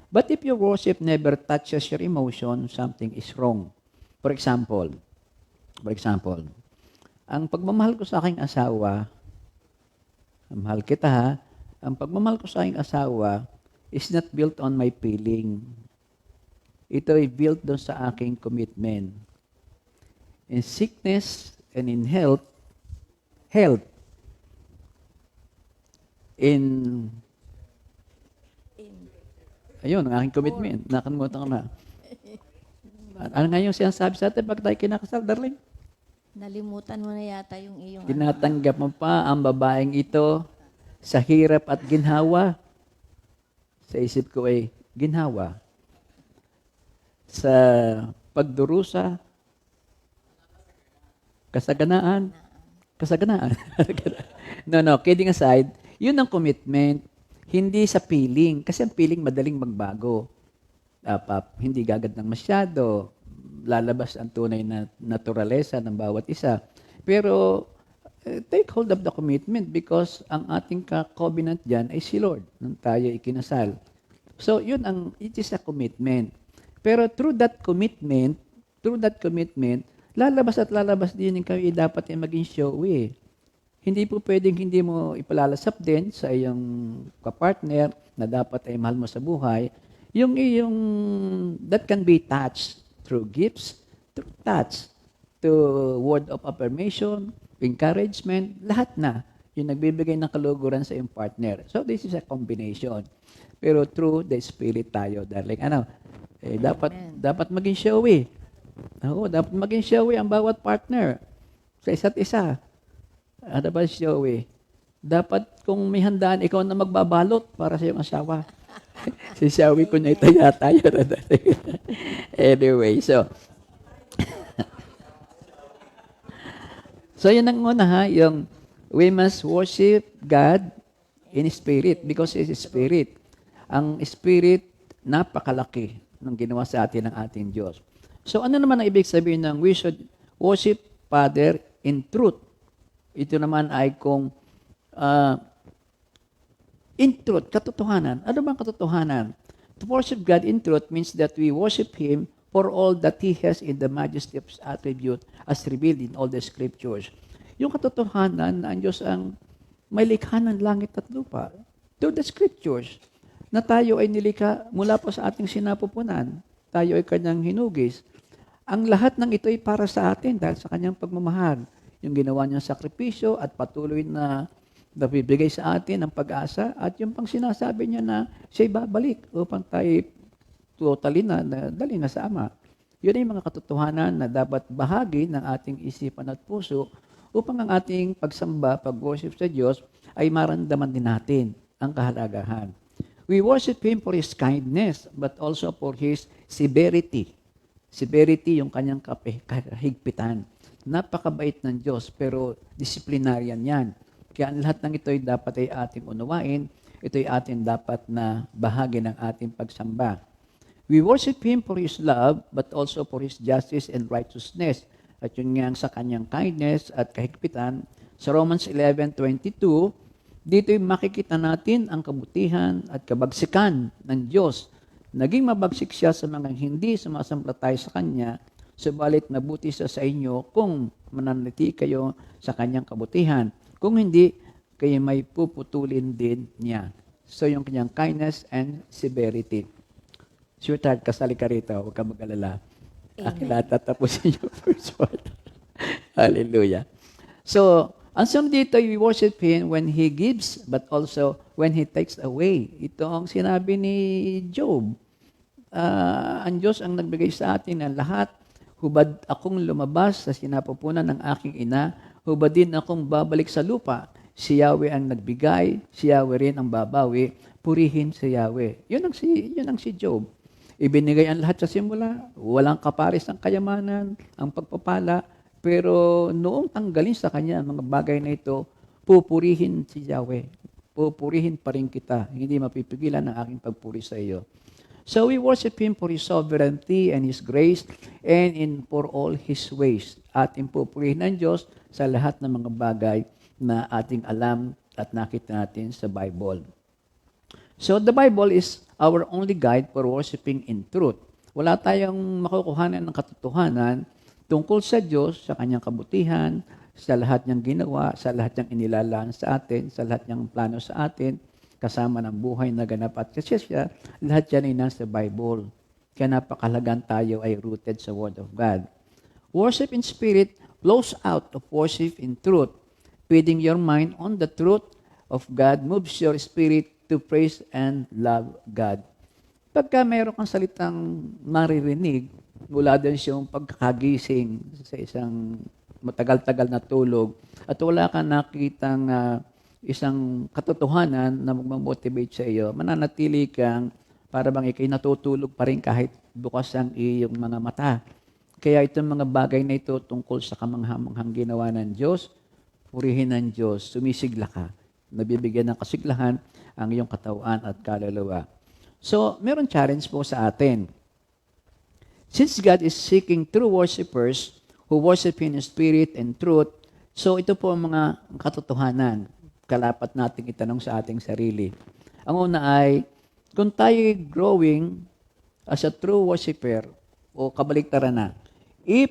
But if your worship never touches your emotion, something is wrong. For example, ang pagmamahal ko sa aking asawa, mahal kita ha, ang pagmamahal ko sa aking asawa is not built on my feeling. Ito ay built doon sa aking commitment. In sickness and in health, ayun, ang aking commitment. Nakalimutan ko na. Ano nga yung sinasabi sa atin pag tayo kinakasal, darling? Nalimutan mo na yata yung iyong Tinatanggap mo pa ang babaeng ito sa hirap at ginhawa. Sa isip ko ay ginhawa. Sa pagdurusa, kasaganaan. No, kidding aside, yun ang commitment, hindi sa feeling. Kasi ang feeling madaling magbago. Hindi gagad ng masyado. Lalabas ang tunay na naturalesa ng bawat isa. Pero take hold of the commitment because ang ating covenant dyan ay si Lord nang tayo ikinasal. So, it is a commitment. Pero through that commitment, lalabas at lalabas din yung kayo dapat ay maging showy. Hindi po pwedeng hindi mo ipalalasap din sa iyong kapartner na dapat ay mahal mo sa buhay. That can be touched through gifts, through touch, to word of affirmation, encouragement, lahat na. Yung nagbibigay ng kaluguran sa iyong partner. So, this is a combination. Pero through the Spirit tayo, darling. Dapat maging showy. Oo, dapat maging showy ang bawat partner sa isa't isa. Ano ba showy? Dapat kung may handaan, ikaw na magbabalot para sa iyong asawa. Si showy ko na ito yata yun. Anyway, so yun ang una ha, yung we must worship God in spirit because He is spirit. Ang spirit, napakalaki ng ginawa sa atin ng ating Diyos. So ano naman ang ibig sabihin ng we should worship Father in truth? Ito naman ay kung in truth, katotohanan. Ano bang katotohanan? To worship God in truth means that we worship Him for all that He has in the majesty of His attribute as revealed in all the scriptures. Yung katotohanan na ang Diyos ang may likha ng langit at lupa. To the scriptures, na tayo ay nilikha mula po sa ating sinapupunan. Tayo ay Kanyang hinugis. Ang lahat ng ito ay para sa atin dahil sa Kanyang pagmamahal. Yung ginawa niyang sakripisyo at patuloy na nabibigay sa atin ang pag-asa at yung pang sinasabi niya na siya'y babalik upang tayo totally na dali na sa Ama. Yun ay mga katotohanan na dapat bahagi ng ating isipan at puso upang ang ating pagsamba, pag-worship sa Diyos ay maramdaman din natin ang kahalagahan. We worship Him for His kindness but also for His severity. Severity yung kanyang kahigpitan. Napakabait ng Diyos pero disciplinarian yan. Kaya ang lahat ng ito ay dapat ay ating unawain. Ito ay ating dapat na bahagi ng ating pagsamba. We worship Him for His love, but also for His justice and righteousness. At yun nga sa kanyang kindness at kahigpitan. Sa Romans 11:22, dito ay makikita natin ang kabutihan at kabagsikan ng Diyos. Naging mabagsik siya sa mga hindi sumasampalataya sa Kanya, subalit mabuti siya sa inyo kung mananatili kayo sa Kanyang kabutihan. Kung hindi, kayo may puputulin din niya. So yung kanyang kindness and severity. Sweetheart, kasali ka rito. Huwag ka mag-alala. Akila tatapusin yung first part. Hallelujah. So, ang sunod dito, we worship Him when He gives, but also when He takes away. Ito ang sinabi ni Job. Ang Diyos ang nagbigay sa atin ng lahat. Hubad akong lumabas sa sinapupunan ng aking ina, hubad din akong babalik sa lupa. Si Yahweh ang nagbigay, si Yahweh rin ang babawi, purihin si Yahweh. Yun ang si Job. Ibinigay ang lahat sa simula, walang kapares ang kayamanan, ang pagpapala, pero noong tanggalin sa kanya ang mga bagay na ito, pupurihin si Yahweh. Pupurihin pa rin kita. Hindi mapipigilan ang aking pagpuri sa iyo. So we worship Him for His sovereignty and His grace and for all His ways. Ating pupurihin ng Diyos sa lahat ng mga bagay na ating alam at nakita natin sa Bible. So the Bible is our only guide for worshiping in truth. Wala tayong makukuhanan ng katotohanan tungkol sa Diyos, sa Kanyang kabutihan, sa lahat niyang ginawa, sa lahat niyang inilalaan sa atin, sa lahat niyang plano sa atin, kasama ng buhay na ganap at kasi siya, lahat yan ay nasa Bible. Kaya napakalagan tayo ay rooted sa Word of God. Worship in spirit flows out of worship in truth. Feeding your mind on the truth of God moves your spirit to praise and love God. Pagka mayroon kang salitang maririnig, mula din siyang pagkakagising sa isang matagal-tagal na tulog, at wala kang nakitang isang katotohanan na magmamotivate sa iyo, mananatili kang para bang ikay natutulog pa rin kahit bukas ang iyong mga mata. Kaya itong mga bagay na ito tungkol sa kamanghamanghang ginawa ng Diyos, purihin ng Diyos, sumisigla ka. Nabibigyan ng kasiglahan ang iyong katawan at kaluluwa. So, meron challenge po sa atin. Since God is seeking true worshipers who worship Him in spirit and truth, so ito po ang mga katotohanan. Kalapat nating itanong sa ating sarili. Ang una ay, kung tayo growing as a true worshiper, o kabaliktaran na, if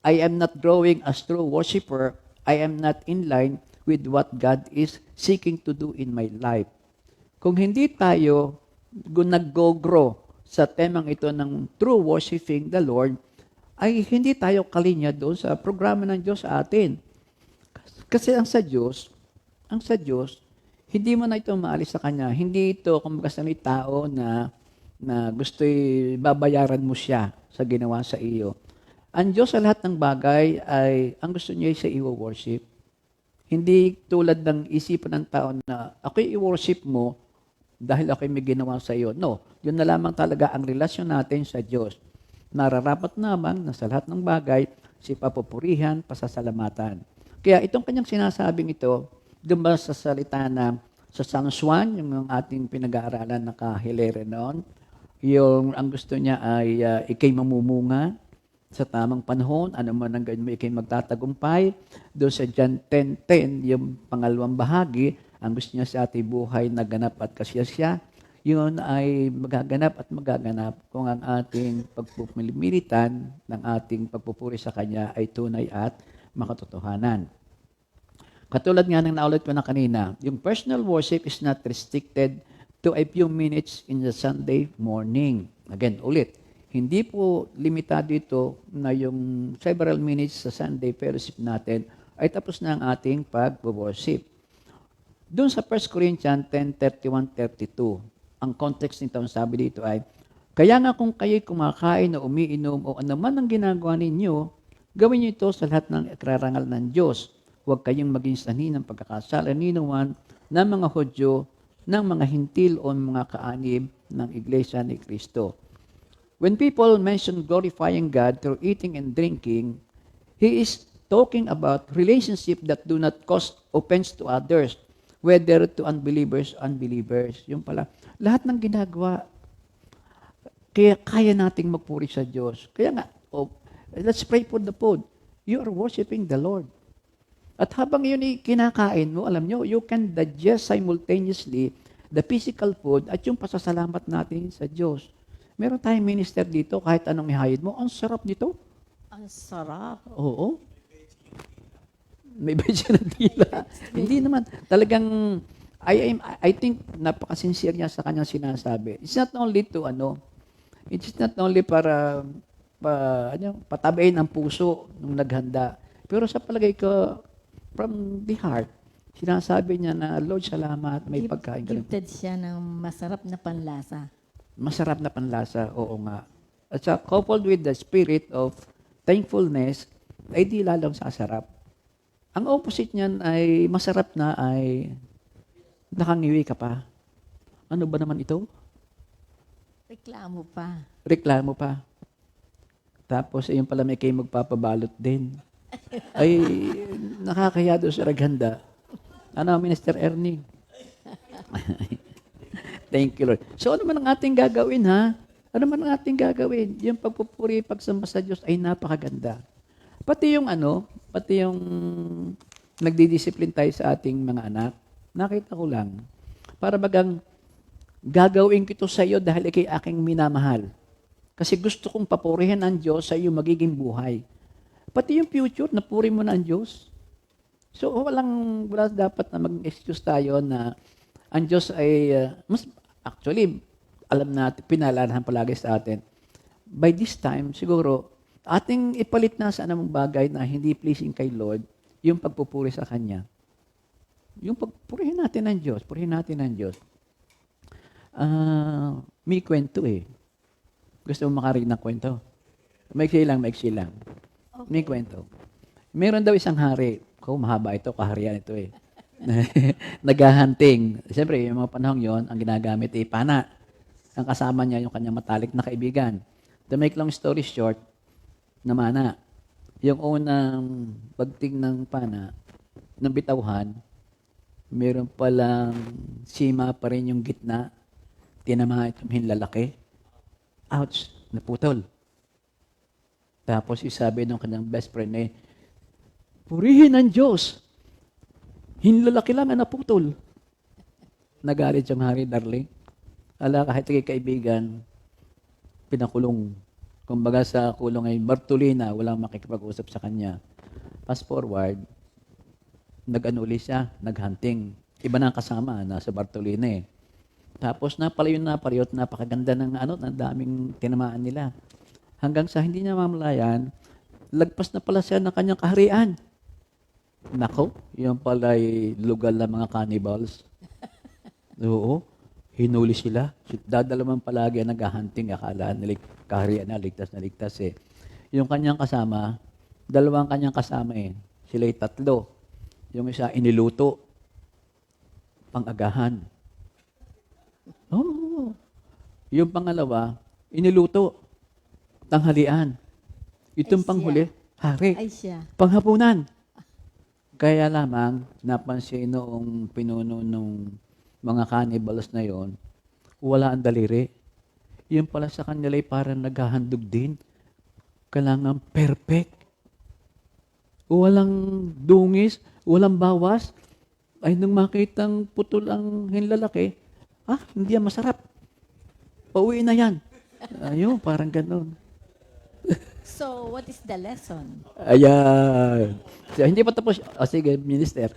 I am not growing as true worshiper, I am not in line with what God is seeking to do in my life. Kung hindi tayo nag-grow sa temang ito ng true worshiping the Lord, ay hindi tayo kalinya doon sa programa ng Diyos sa atin. Kasi ang sa Diyos, hindi mo na ito maalis sa Kanya. Hindi ito, kumbaga sa may tao na gusto'y babayaran mo siya sa ginawa sa iyo. Ang Diyos sa lahat ng bagay ay, ang gusto niya ay sa i-worship. Hindi tulad ng isipan ng tao na ako'y i-worship mo dahil ako'y may ginawa sa iyo. No, yun na lamang talaga ang relasyon natin sa Diyos. Nararapat naman na sa lahat ng bagay, si papupurihan, pasasalamatan. Kaya itong kanyang sinasabing ito, doon sa salita na sa Psalms 1, yung ating pinag-aaralan na kahilere noon, yung ang gusto niya ay ikay mamumunga sa tamang panahon, ano man ang gawin mo, ikay magtatagumpay. Doon sa John 10:10, yung pangalawang bahagi, ang gusto niya sa ating buhay na ganap at kasiyasya, yun ay magaganap kung ang ating pagpupumilitan ng ating pagpupuri sa Kanya ay tunay at makatotohanan. Katulad nga ng naulit ko na kanina, yung personal worship is not restricted to a few minutes in the Sunday morning. Again, ulit, hindi po limitado ito na yung several minutes sa Sunday fellowship natin ay tapos na ang ating pag-worship. Doon sa 1 Corinthians 10:31-32, ang context nito, ang sabi dito ay, kaya nga kung kayo'y kumakain o umiinom o anuman ang ginagawa ninyo, gawin niyo ito sa lahat ng ikrarangal ng Diyos. Huwag kayong maging sanhi ng pagkakasala ninuman ng mga Hudyo, ng mga Hintil o mga kaanib ng Iglesia ni Kristo. When people mention glorifying God through eating and drinking, He is talking about relationship that do not cause offense to others, whether to unbelievers. Yung pala, lahat ng ginagawa, kaya kaya nating magpuri sa Diyos. Kaya nga, let's pray for the food. You are worshiping the Lord. At habang yun kinakain mo, alam nyo, you can digest simultaneously the physical food at yung pasasalamat natin sa Diyos. Meron tayong minister dito, kahit anong ihayad mo, ang sarap nito. Ang sarap. Oo. May badya ng tila. Hindi naman. Talagang, I think, napaka-sincere niya sa kanyang sinasabi. It's not only to, it's not only para patabayin ang puso nung naghanda. Pero sa palagay ko, from the heart, sinasabi niya na, Lord, salamat, may pagkain ka. Gifted siya ng masarap na panlasa. Masarap na panlasa, oo nga. At sa coupled with the spirit of thankfulness, ay di lalong sasarap. Ang opposite niyan ay masarap na ay nakangiwi ka pa. Ano ba naman ito? Reklamo pa. Reklamo pa. Tapos, ayun pala may kayo magpapabalot din. Ay, nakakaya doon sa Raghanda. Minister Ernie? Thank you, Lord. So, ano man ang ating gagawin, ha? Ano man ang ating gagawin? Yung pagpupuri, pagsamba sa Diyos ay napakaganda. Pati yung nagdidisiplin tayo sa ating mga anak, nakita ko lang, para bagang gagawin ko ito sa iyo dahil ikay aking minamahal. Kasi gusto kong papurihin ang Diyos sa iyong magiging buhay. Pati yung future, napuri mo na ang Diyos. So, wala dapat na mag-excuse tayo na ang Diyos ay, actually, alam natin, pinalalahan palagi sa atin. By this time, siguro, ating ipalit na sa anumang bagay na hindi pleasing kay Lord, yung pagpupuri sa Kanya. Yung pagpurihin natin ang Diyos, purihin natin ang Diyos. May kwento eh. Gusto mo makarinig ng kwento? Maiksi lang. Okay. May kwento. Meron daw isang hari. Mahaba ito, kaharian ito eh. Naghahunting. Siyempre, yung mga panahon yon, ang ginagamit ay pana. Ang kasama niya yung kanyang matalik na kaibigan. To make long story short, namana. Yung unang pagting ng pana, ng bitawhan, meron palang sima pa rin yung gitna, tinama itong hinlalaki. Ouch! Naputol. Tapos isabi ng kanyang best friend eh, purihin ang Diyos. Hinlalaki lang ang naputol. Nagalit yung hari, darling. Kahit kaibigan, pinakulong. Kumbaga sa kulong ay Bartolina, walang makikipag-usap sa kanya. Fast forward, nag-anuli siya, naghunting. Iba na ang kasama, nasa Bartolina eh. Tapos napalayon, napakaganda ng daming tinamaan nila. Hanggang sa hindi niya mamalayan, lagpas na pala siya ng kanyang kaharian. Nako, yung pala ay lugar ng mga cannibals. Oo, hinuli sila. Dadalaman palagi ang naghahunting, akala kaharian na ligtas eh. Yung kanyang kasama, dalawang kanyang kasama eh. Sila'y tatlo. Yung isa iniluto, pang-agahan. Oo. Yung pangalawa, iniluto, tanghalian. Itong Ay, panghuli, hari, Ay siya. panghapunan. Kaya lamang, napansin noong pinuno ng mga cannibals na yon, wala ang daliri. Yung pala sa kanila ay parang naghahandog din. Kailangan perfect. Walang dungis, walang bawas. Ay nung makitang putol ang hinlalaki, hindi yan masarap. Pauwi na yan. Ayun, parang ganun. So, what is the lesson? Ayan. So, hindi pa tapos. Sige, minister.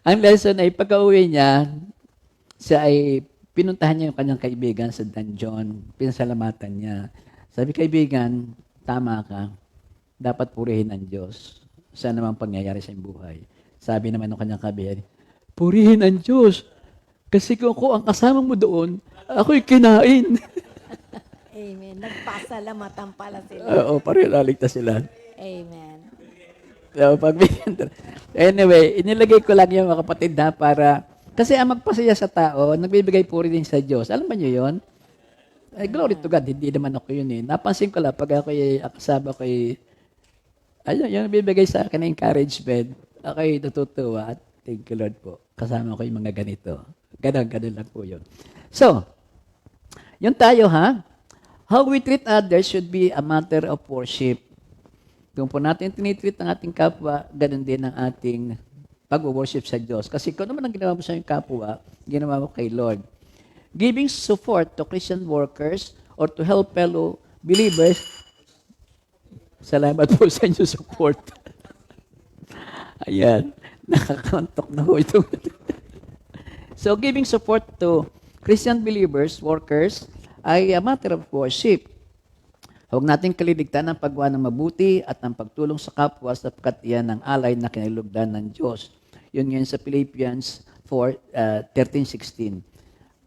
Ang lesson ay pagka-uwi niya, siya ay pinuntahan niya yung kanyang kaibigan sa dungeon. Pinasalamatan niya. Sabi, kaibigan, tama ka. Dapat purihin ang Diyos. Saan naman pangyayari sa iyong buhay? Sabi naman ng kanyang kaibigan, purihin ang Diyos. Kasi kung ako ang kasama mo doon, ako'y kinain. Amen. Nagpasalamatan pala sila. Oo, pareho laligtas sila. Amen. So, anyway, inilagay ko lang yung mga kapatid na para, kasi ang magpasaya sa tao, nagbibigay puri din sa Diyos. Alam ba nyo yun? Ay, glory to God, hindi naman ako yun eh. Napansin ko lang, pag ako'y kasama ko'y, ayun, yung bibigay sa akin na encouragement, ako'y natutuwa at thank you Lord po. Kasama ko yung mga ganito. Ganon lang po yun. So, yun tayo ha. How we treat others should be a matter of worship. Kung po natin tinitreat ang ating kapwa, ganun din ang ating pag-worship sa Diyos. Kasi kung naman ang ginawa mo sa iyong kapwa, ginawa mo kay Lord. Giving support to Christian workers or to help fellow believers, salamat po sa inyong support. Ayan, nakakontok na po ito. So, giving support to Christian believers, workers, ay a matter of worship. Huwag nating kaliligtan ang paggawa ng mabuti at ang pagtulong sa kapwa sapagkat iyan ang alay na kinalugdan ng Diyos. Yun ngayon sa Philippians 4:13-16.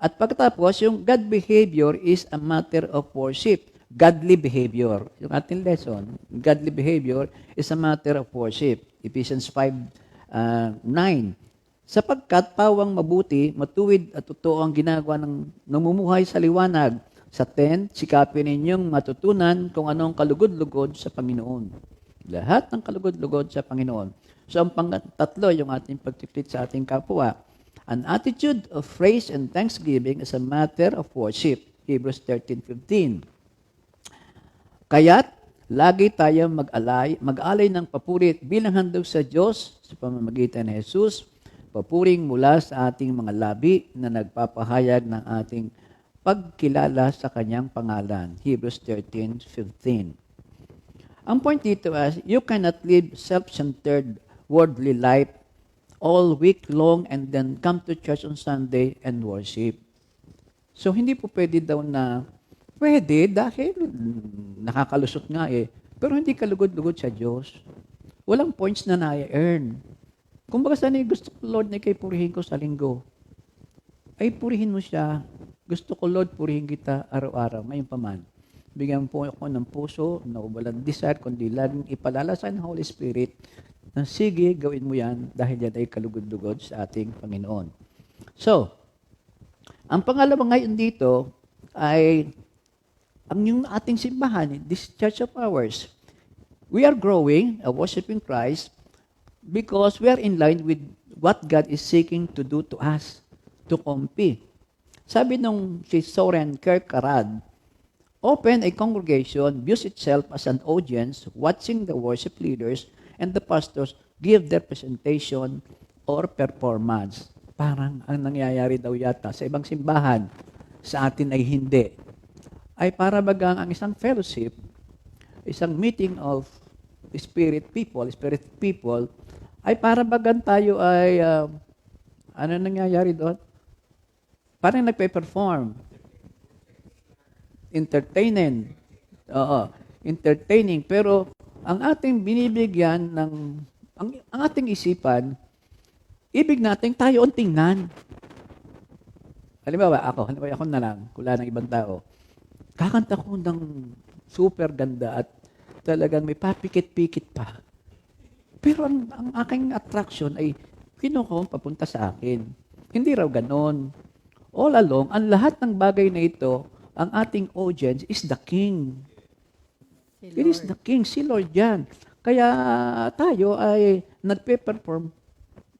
At pagkatapos, yung God behavior is a matter of worship. Godly behavior. Yung ating lesson, godly behavior is a matter of worship. Ephesians 5:9. Sapagkat pawang mabuti, matuwid at totoo ang ginagawa ng namumuhay sa liwanag. Sa 10, sikapin ninyong matutunan kung anong kalugod-lugod sa Panginoon. Lahat ng kalugod-lugod sa Panginoon. So ang pangatlo, yung ating pagtitreat sa ating kapwa. An attitude of praise and thanksgiving is a matter of worship. Hebrews 13:15. Kaya't lagi tayong mag-alay ng papuri bilang handog sa Diyos sa pamamagitan ni Jesus, papuring mula sa ating mga labi na nagpapahayag ng ating pagkilala sa kanyang pangalan. Hebrews 13:15. Ang point dito is, you cannot live self-centered, worldly life all week long and then come to church on Sunday and worship. So, hindi po pwede daw na, pwede dahil nakakalusot nga eh. Pero hindi ka lugod-lugod sa Diyos. Walang points na na-earn. Kung baka sana gusto ko, Lord, na ikay purihin ko sa linggo, ay purihin mo siya. Gusto ko, Lord, purihin kita araw-araw. Ngayon pa man. Bigyan po ako ng puso, na walang desire, kundi laging ipalalasan ng Holy Spirit na sige, gawin mo yan dahil yan ay kalugod-lugod sa ating Panginoon. So, ang pangalawa ngayon dito ay ang yung ating simbahan, this church of ours. We are growing, worshiping Christ, because we are in line with what God is seeking to do to us, to compete. Sabi nung si Soren Kierkegaard, often a congregation views itself as an audience watching the worship leaders and the pastors give their presentation or performance. Parang ang nangyayari daw yata sa ibang simbahan, sa atin ay hindi. Ay para bagang ang isang fellowship, isang meeting of spirit people, ay para bagang tayo ay, ano nangyayari doon? Parang nagpe-perform. Entertaining. Oo, entertaining. Pero ang ating binibigyan ang ating isipan, ibig natin tayo ang tingnan. Halimbawa ako na lang, wala ng ibang tao. Kakanta ko ng super ganda at talagang may papikit-pikit pa. Pero ang aking attraction ay kinuha papunta sa akin. Hindi raw ganon. All along, ang lahat ng bagay na ito, ang ating audience is the King. It is the King, si Lord yan. Kaya tayo ay nagpe-perform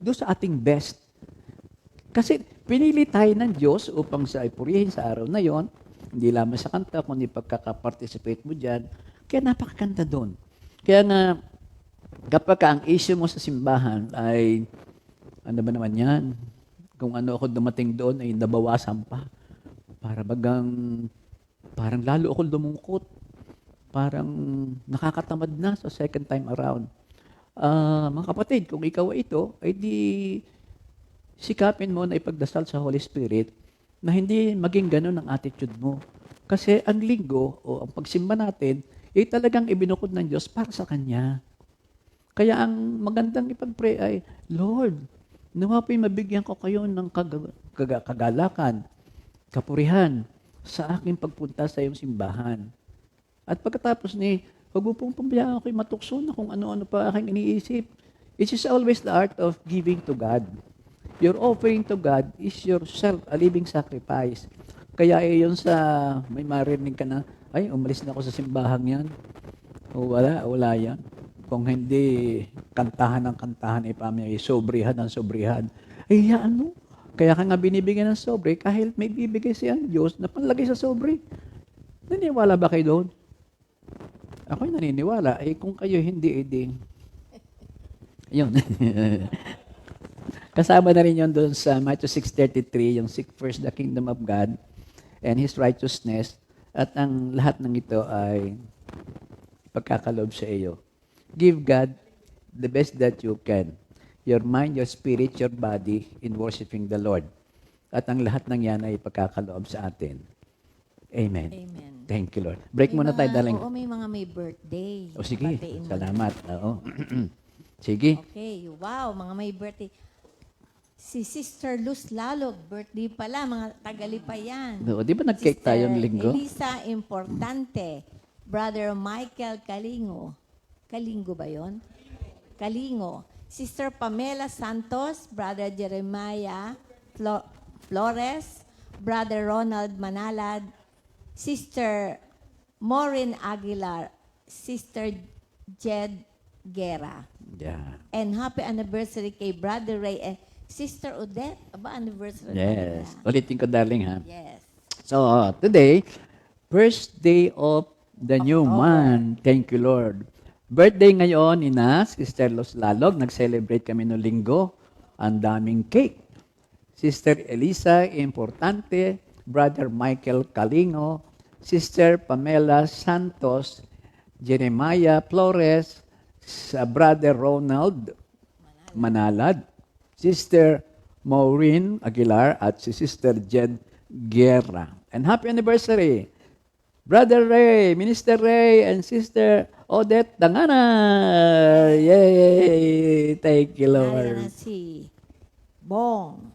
doon sa ating best. Kasi pinili tayo ng Diyos upang sa ipurihin sa araw na yon, hindi lamang sa kanta, kundi pagkaka-participate mo dyan. Kaya napakaganda doon. Kaya nga, kapag ang issue mo sa simbahan ay, ano ba naman yan? Kung ano ako dumating doon ay nabawasan pa. Parang lalo ako lumungkot. Parang nakakatamad na sa second time around. Mga kapatid, kung ikaw ay ito, ay di sikapin mo na ipagdasal sa Holy Spirit na hindi maging ganun ang attitude mo. Kasi ang linggo o ang pagsimba natin ay talagang ibinukod ng Diyos para sa Kanya. Kaya ang magandang ipag-pray ay, Lord, nawa po'y mabigyan ko kayo ng kagalakan, kapurihan sa aking pagpunta sa iyong simbahan. At pagkatapos huwag mo pong pabayaan ako'y matukso na kung ano-ano pa aking iniisip. It is always the art of giving to God. Your offering to God is yourself, a living sacrifice. Kaya yun may marinig ka na, ay, umalis na ako sa simbahan yan. O wala yan. Kung hindi kantahan ng kantahan, ipamiyay, sobrihan ng sobrihan. Ay, ano? Kaya ka nga binibigyan ng sobre, kahit may bibigay siyang Diyos na panlagay sa sobre. Naniniwala ba kayo doon? Ako'y naniniwala. Kung kayo hindi, yun. Kasama na rin yun doon sa Matthew 6:33, yung seek first the kingdom of God and His righteousness, at ang lahat ng ito ay pagkakaloob sa iyo. Give God the best that you can. Your mind, your spirit, your body in worshiping the Lord. At ang lahat ng yan ay pagkakaloob sa atin. Amen. Amen. Thank you, Lord. Break muna tayo, darling. Oo, may mga may birthday. O sige, Batiin mo. salamat. Oo. Sige. Okay, wow, mga may birthday. Si Sister Luz Lalog, birthday pala, mga Tagalipayan. O, di ba nag-cake tayo ng linggo? Elisa Importante, Brother Michael Kalingo. Kalingo ba yon? Kalingo. Sister Pamela Santos, Brother Jeremiah Flores, Brother Ronald Manalad, Sister Maureen Aguilar, Sister Jed Guerra. Yeah. And happy anniversary kay Brother Ray and Sister Odette. Aba, anniversary. Yes. nila. Ulitin ko, darling, ha? Yes. So, today, first day of the new month. Thank you, Lord. Birthday ngayon ni Sister Luz Lalog. Nag-celebrate kami no linggo. Ang daming cake. Sister Elisa Importante, Brother Michael Kalingo, Sister Pamela Santos, Jeremiah Flores, Brother Ronald Manalad, Sister Maureen Aguilar, at si Sister Jed Guerra. And happy anniversary, Brother Ray, Minister Ray, and Sister Odette Dangana. Yay! Thank you, Nariyan Lord. na si Bong.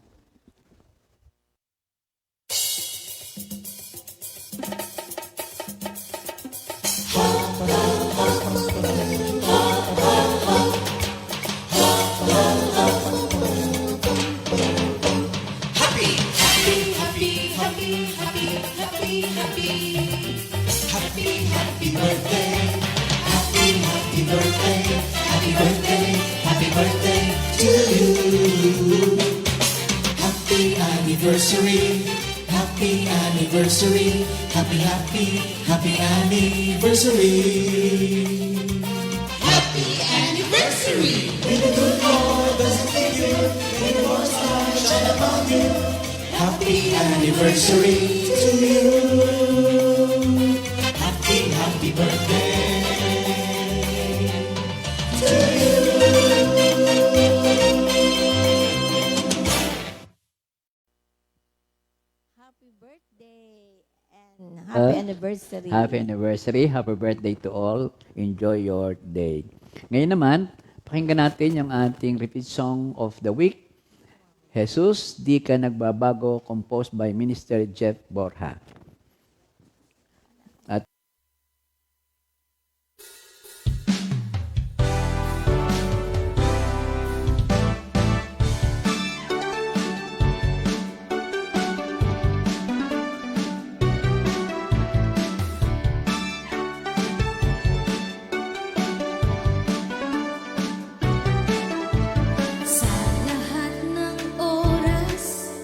Anniversary, happy anniversary, happy, happy, happy anniversary. Happy anniversary! May the good Lord bless and keep you, may the Lord's light shine upon you. Happy anniversary to you. Happy, happy birthday to you. Happy birthday and happy anniversary. anniversary. Happy anniversary. Happy birthday to all. Enjoy your day. Ngayon naman, pakinggan natin yung ating repeat song of the week. Jesus, Di Ka Nagbabago, composed by Minister Jeff Borja. At Sa lahat ng oras,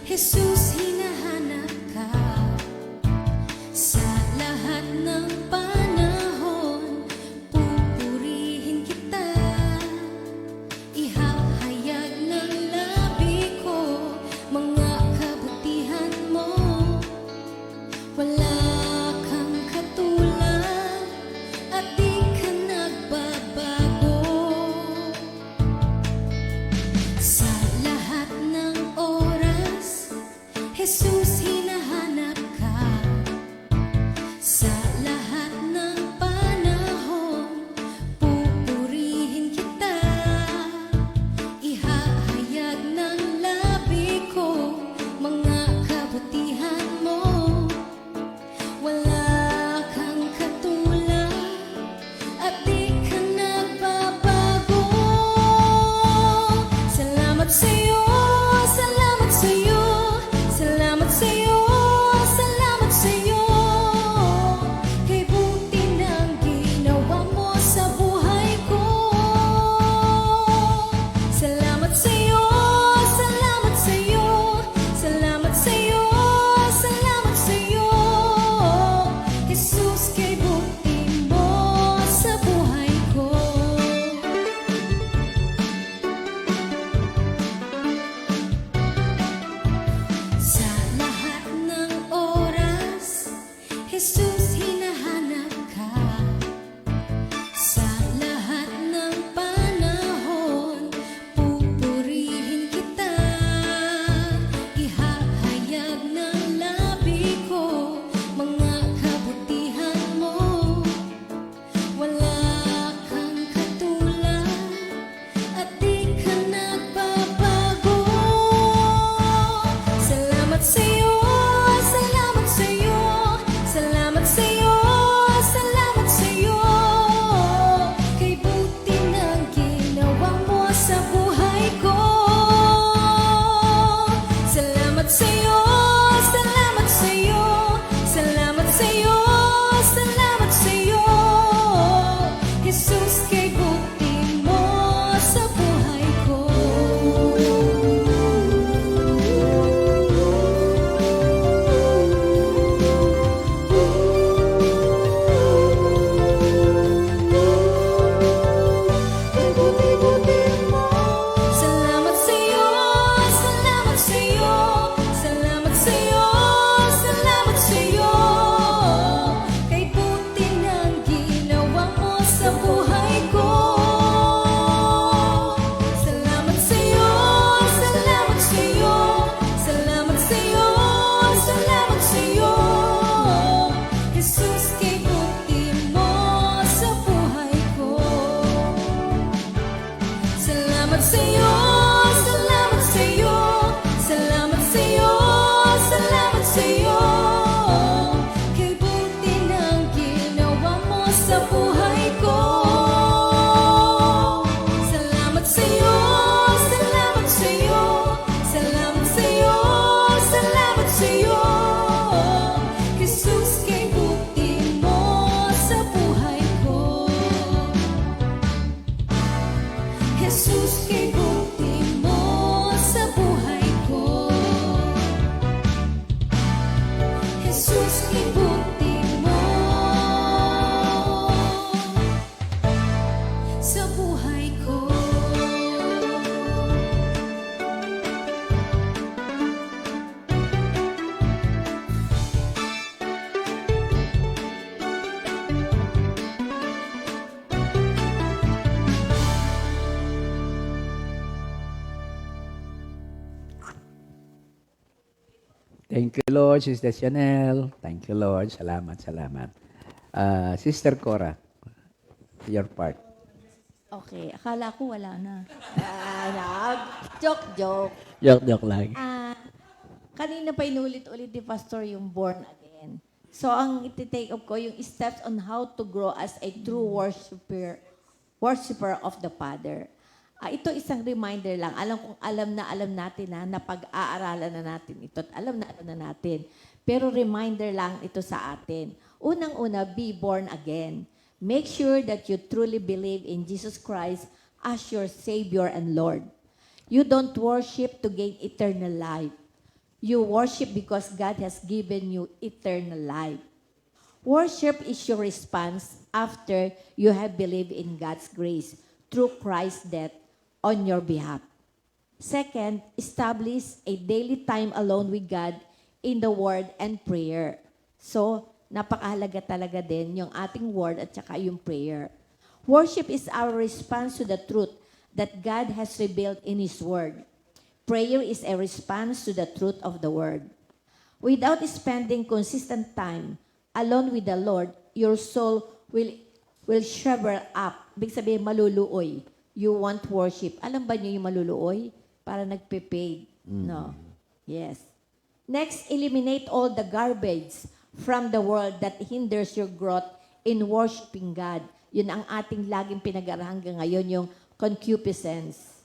Jesus, hinahanap ka. Sa lahat ng panahon, pupurihin kita. Ihahayag ng labi ko mga kabutihan mo. Wala kang katulad at di ka nagbabago. Sa lahat ng oras, Jesus, hinahanap ka. Sa lahat ng panahon, pupurihin kita. Ihahayag ng labi ko mga kabutihan mo. Wala kang katulad at di ka nagbabago. Salamat sa'yo, salamat sa'yo, salamat sa'yo, salamat sa'yo. Kay buti ng ginawa mo sa buhay ko. Salamat sa'yo, salamat sa'yo, salamat sa'yo, salamat sa'yo. Jesus, kay buti mo sa buhay ko. Sa lahat ng oras, Jesus, hinahanap ka. Sa lahat ng panahon, pupurihin kita. Ihahayag ng labi ko mga kabutihan mo. Wala kang katulad at di ka nagbabago. Salamat sa'yo, salamat sa'yo, salamat sa'yo, salamat sa'yo. Kay buti ng ginawa mo sa buhay ko. Salamat sa'yo, salamat sa'yo, salamat sa'yo, salamat sa'yo. Jesus, kay buti mo sa buhay ko. Salamat sa'yo, salamat sa'yo, salamat sa'yo, salamat sa'yo. Kay buti ng ginawa mo sa buhay ko. Salamat sa'yo, salamat sa'yo, salamat sa'yo, salamat sa'yo. Jesus, kay buti mo sa buhay ko. Salamat sa'yo, salamat sa'yo, salamat sa'yo, salamat sa'yo. Kay buti ng ginawa mo sa buhay ko. Salamat sa'yo, salamat sa'yo, salamat sa'yo, salamat sa'yo. Jesus, kay buti mo sa buhay ko. Jesus, kay buti mo sa buhay ko. Jesus, kay buti mo sa buhay ko. Thank you, Lord. Sister Chanel. Thank you, Lord. Salamat, salamat. Sister Cora, your part. Okay, akala ko wala na. Joke. Joke lang. Kanina pa inulit-ulit ni Pastor yung born again. So, ang iti-take up ko, yung steps on how to grow as a true worshiper of the Father. Ito isang reminder lang. Alam natin na pag-aaralan na natin ito at alam na natin. Pero reminder lang ito sa atin. Unang-una, be born again. Make sure that you truly believe in Jesus Christ as your Savior and Lord. You don't worship to gain eternal life. You worship because God has given you eternal life. Worship is your response after you have believed in God's grace through Christ's death on your behalf. Second, establish a daily time alone with God in the Word and prayer. So, napakahalaga talaga din yung ating Word at saka yung prayer. Worship is our response to the truth that God has revealed in His Word. Prayer is a response to the truth of the Word. Without spending consistent time alone with the Lord, your soul will shrivel up. Ibig sabihin, maluluoy. You want worship. Alam ba niyo yung maluluoy? Para nagpe-paid. No. Yes. Next, eliminate all the garbage from the world that hinders your growth in worshiping God. Yun ang ating laging pinag-arahan hanggang ngayon, yung concupiscence.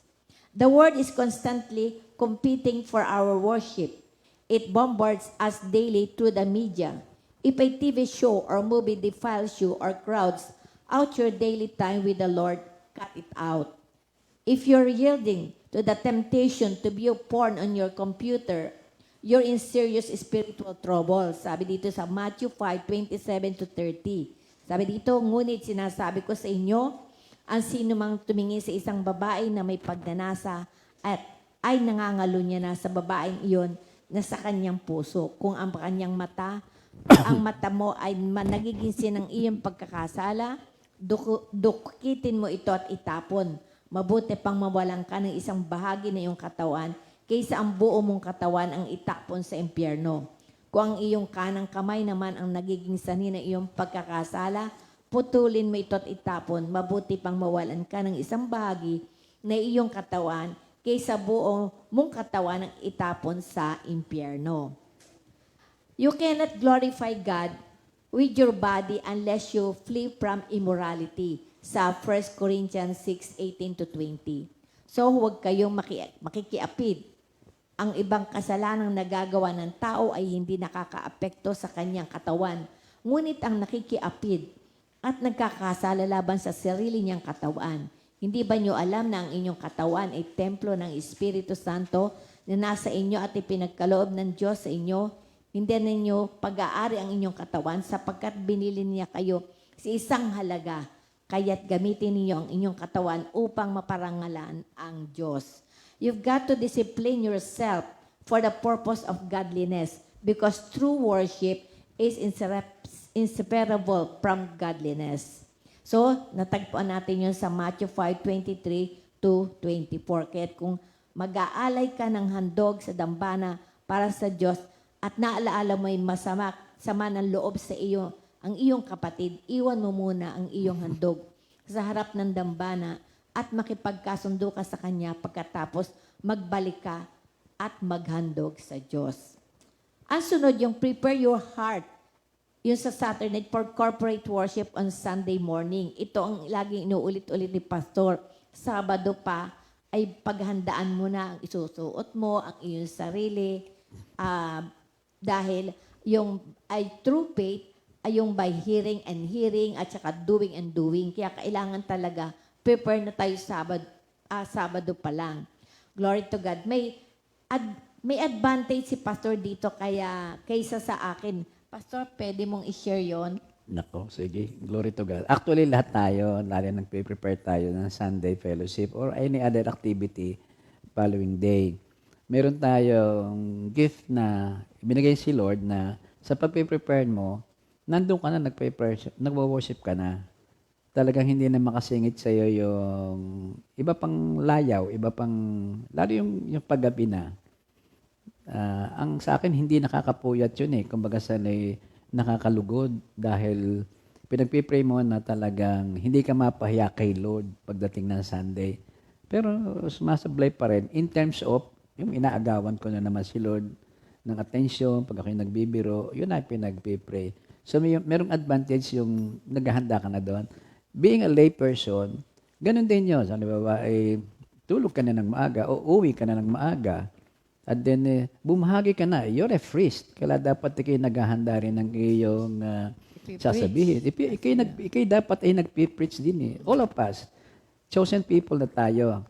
The world is constantly competing for our worship. It bombards us daily through the media. If a TV show or movie defiles you or crowds out your daily time with the Lord, cut it out. If you're yielding to the temptation to view porn on your computer, you're in serious spiritual trouble. Sabi dito sa Matthew 5:27-30. Sabi dito, ngunit sinasabi ko sa inyo, ang sino mang tumingin sa isang babae na may pagnanasa at ay nangangalunya na sa babaeng iyon na sa kanyang puso. Kung ang kanyang mata, ang mata mo ay nagiging sinang iyong pagkakasala, dukitin mo ito at itapon. Mabuti pang mawalan ka ng isang bahagi na iyong katawan kaysa ang buo mong katawan ang itapon sa impyerno. Kung ang iyong kanang kamay naman ang nagiging sanhi ng iyong pagkakasala, putulin mo ito at itapon. Mabuti pang mawalan ka ng isang bahagi na iyong katawan kaysa buo mong katawan ang itapon sa impyerno. You cannot glorify God with your body unless you flee from immorality sa 1 Corinthians 6:18-20. So huwag kayong makikiapid. Ang ibang kasalanang nagagawa ng tao ay hindi nakakaapekto sa kanyang katawan. Ngunit ang nakikiapid at nagkakasala laban sa sarili niyang katawan. Hindi ba niyo alam na ang inyong katawan ay templo ng Espiritu Santo na nasa inyo at ipinagkaloob ng Diyos sa inyo? Hindi ninyo pag-aari ang inyong katawan sapagkat binili niya kayo sa isang halaga. Kaya't gamitin ninyo ang inyong katawan upang maparangalan ang Diyos. You've got to discipline yourself for the purpose of godliness because true worship is inseparable from godliness. So, natagpuan natin yun sa Matthew 5:23-24. Kaya't kung mag-aalay ka ng handog sa dambana para sa Diyos at naalaala mo yung sama ng loob sa iyo, ang iyong kapatid, iwan mo muna ang iyong handog sa harap ng dambana at makipagkasundo ka sa Kanya pagkatapos magbalik ka at maghandog sa Diyos. Ang sunod, yung prepare your heart. Yung sa Saturday for corporate worship on Sunday morning. Ito ang laging inuulit-ulit ni Pastor. Sabado pa ay paghandaan mo na ang isusuot mo, ang iyong sarili. Dahil yung ay true faith ay yung by hearing and hearing at saka doing and doing. Kaya kailangan talaga prepare na tayo Sabado pa lang. Glory to God. May advantage si Pastor dito kaysa sa akin. Pastor, pwede mong i-share yon? Nako, sige. Glory to God. Actually, lahat tayo, lalo nagpe-prepare tayo ng Sunday fellowship or any other activity following day. Meron tayong gift na binigay si Lord na sa pagpe-prepare mo, nandun ka na, nagwo-worship ka na. Talagang hindi na makasingit sa iyo yung iba pang layaw, iba pang, lalo yung paggabi na. Ang sa akin, hindi nakakapuyat yun eh. Kumbaga sanay nakakalugod dahil pinagpipray mo na talagang hindi ka mapahiya kay Lord pagdating ng Sunday. Pero sumasablay pa rin in terms of yung inaagawan ko na naman si Lord ng attention, pag ako'y nagbibiro, yun ay pinagpipray. So merong advantage yung naghahanda ka na doon. Being a lay person, ganun din yun. So, tulog ka na ng maaga o uwi ka na ng maaga. At then, bumahagi ka na. You're a priest. Kaya dapat ikay naghahanda rin ng iyong sasabihin. Ikay dapat ay nagpipreach din eh. All of us. Chosen people na tayo.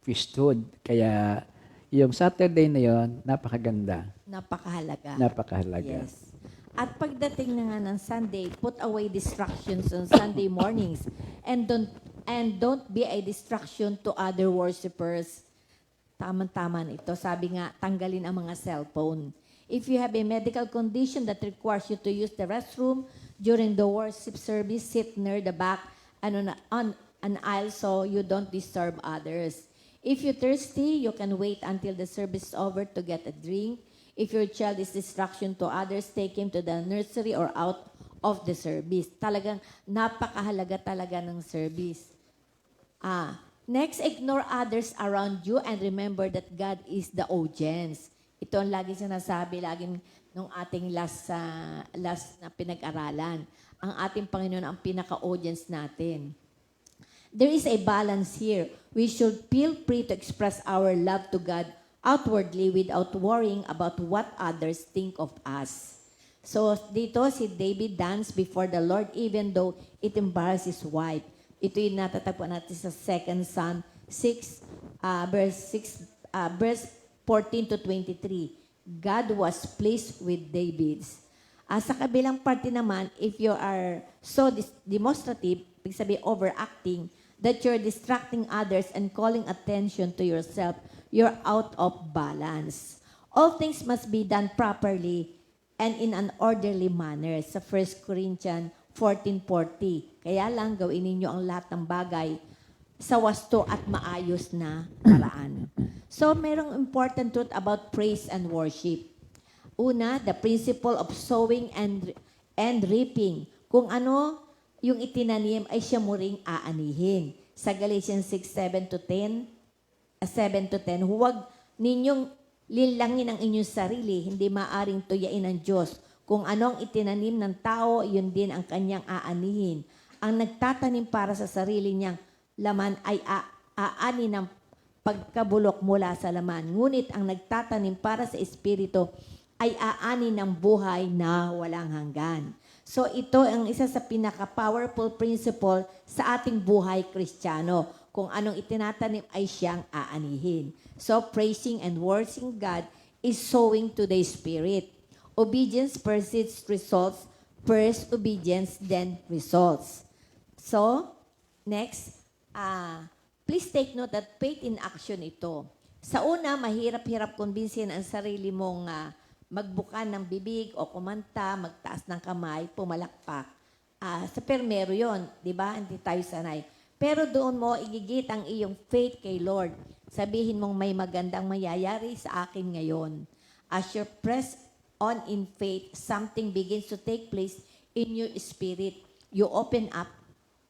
Priesthood. Kaya, yung Saturday na yon, napakaganda. Napakahalaga. Napakahalaga. Yes. At pagdating na nga ng Sunday, put away distractions on Sunday mornings and don't be a distraction to other worshipers. Tama-tama na ito. Sabi nga, tanggalin ang mga cellphone. If you have a medical condition that requires you to use the restroom during the worship service, sit near the back and on an aisle so you don't disturb others. If you're thirsty, you can wait until the service is over to get a drink. If your child is distraction to others, take him to the nursery or out of the service. Talagang napakahalaga talaga ng service. Next, ignore others around you and remember that God is the audience. Ito ang lagi sinasabi, laging nung ating last na pinag-aralan. Ang ating Panginoon ang pinaka-audience natin. There is a balance here. We should feel free to express our love to God outwardly without worrying about what others think of us. So dito si David danced before the Lord even though it embarrassed his wife. Ito yung natatagpuan natin sa 2 Son 6, verse 14 to 23. God was pleased with David. Sa kabilang parte naman, if you are so demonstrative, ibig sabihin overacting, that you're distracting others and calling attention to yourself, you're out of balance. All things must be done properly and in an orderly manner. Sa 1 Corinthians 14:40. Kaya lang gawin ninyo ang lahat ng bagay sa wasto at maayos na paraan. So, merong important truth about praise and worship. Una, the principle of sowing and reaping. Kung ano yung itinanim ay siya mo ring aanihin. Sa Galatians 6:7-10, huwag ninyong linlangin ang inyong sarili, hindi maaring tuyain ng Diyos. Kung anong itinanim ng tao, yun din ang kanyang aanihin. Ang nagtatanim para sa sarili niyang laman ay aani ng pagkabulok mula sa laman. Ngunit ang nagtatanim para sa Espiritu ay aani ng buhay na walang hanggan. So ito ang isa sa pinaka-powerful principle sa ating buhay Kristiyano. Kung anong itinatanim ay siyang aanihin. So praising and worshiping God is sowing to the Spirit. Obedience precedes results. First obedience, then results. So, next, please take note that faith in action ito. Sa una, mahirap-hirap kumbinsin ang sarili mong magbuka ng bibig o kumanta, magtaas ng kamay, pumalakpak. Sa permero yon, di ba? Hindi tayo sanay. Pero doon mo igigit ang iyong faith kay Lord. Sabihin mong may magandang mayayari sa akin ngayon. As you press on in faith, something begins to take place in your spirit. You open up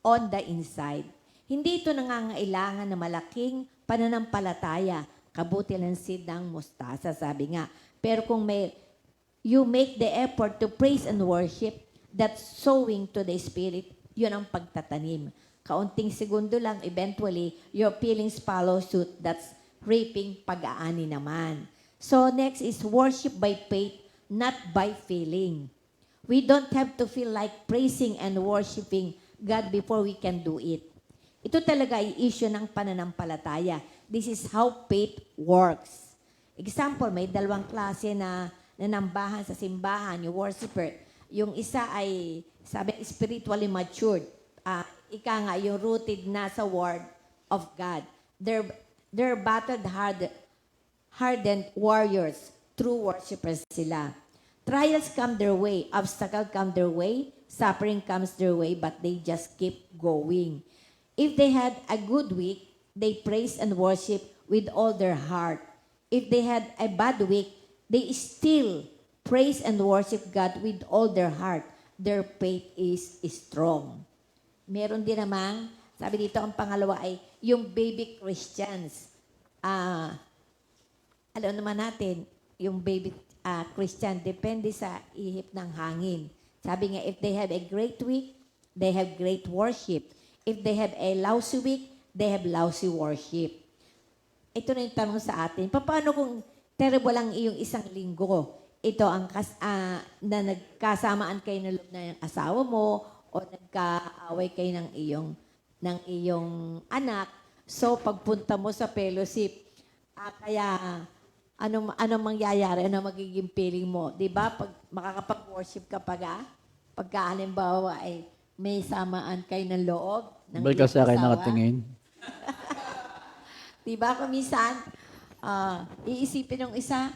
on the inside. Hindi ito nangangailangan na malaking pananampalataya. Kabuti lang seed ng mustasa, sabi nga. Pero kung you make the effort to praise and worship, that's sowing to the Spirit, yun ang pagtatanim. Kaunting segundo lang, eventually, your feelings follow suit. That's reaping, pag-aani naman. So next is worship by faith, not by feeling. We don't have to feel like praising and worshiping God before we can do it. Ito talaga ay issue ng pananampalataya. This is how faith works. Example, may dalawang klase na nanambahan sa simbahan, yung worshiper. Yung isa ay, sabi, spiritually matured. Ika nga, yung rooted na sa Word of God. They're hardened warriors, true worshipers sila. Trials come their way, obstacles come their way, suffering comes their way, but they just keep going. If they had a good week, they praise and worship with all their heart. If they had a bad week, They still praise and worship God with all their heart. Their faith is strong. Meron din naman, sabi dito ang pangalawa ay yung baby Christians. Alam naman natin, yung baby Christian, depende sa ihip ng hangin. Sabi nga, if they have a great week, they have great worship. If they have a lousy week, they have lousy worship. Ito na yung tanong sa atin. Paano kung terrible ang iyong isang linggo? Ito ang na nagkasamaan kayo ng loob ng asawa mo o nagkaaway kayo ng iyong anak. So, pagpunta mo sa fellowship, kaya anong mangyayari? Ano magiging feeling mo? Di ba? Pag makakapag-worship ka pagka halimbawa ay may samaan kayo ng loob. Ng Balik ka sa akin asawa. nakatingin. Di ba? Kung minsan, iisipin ng isa,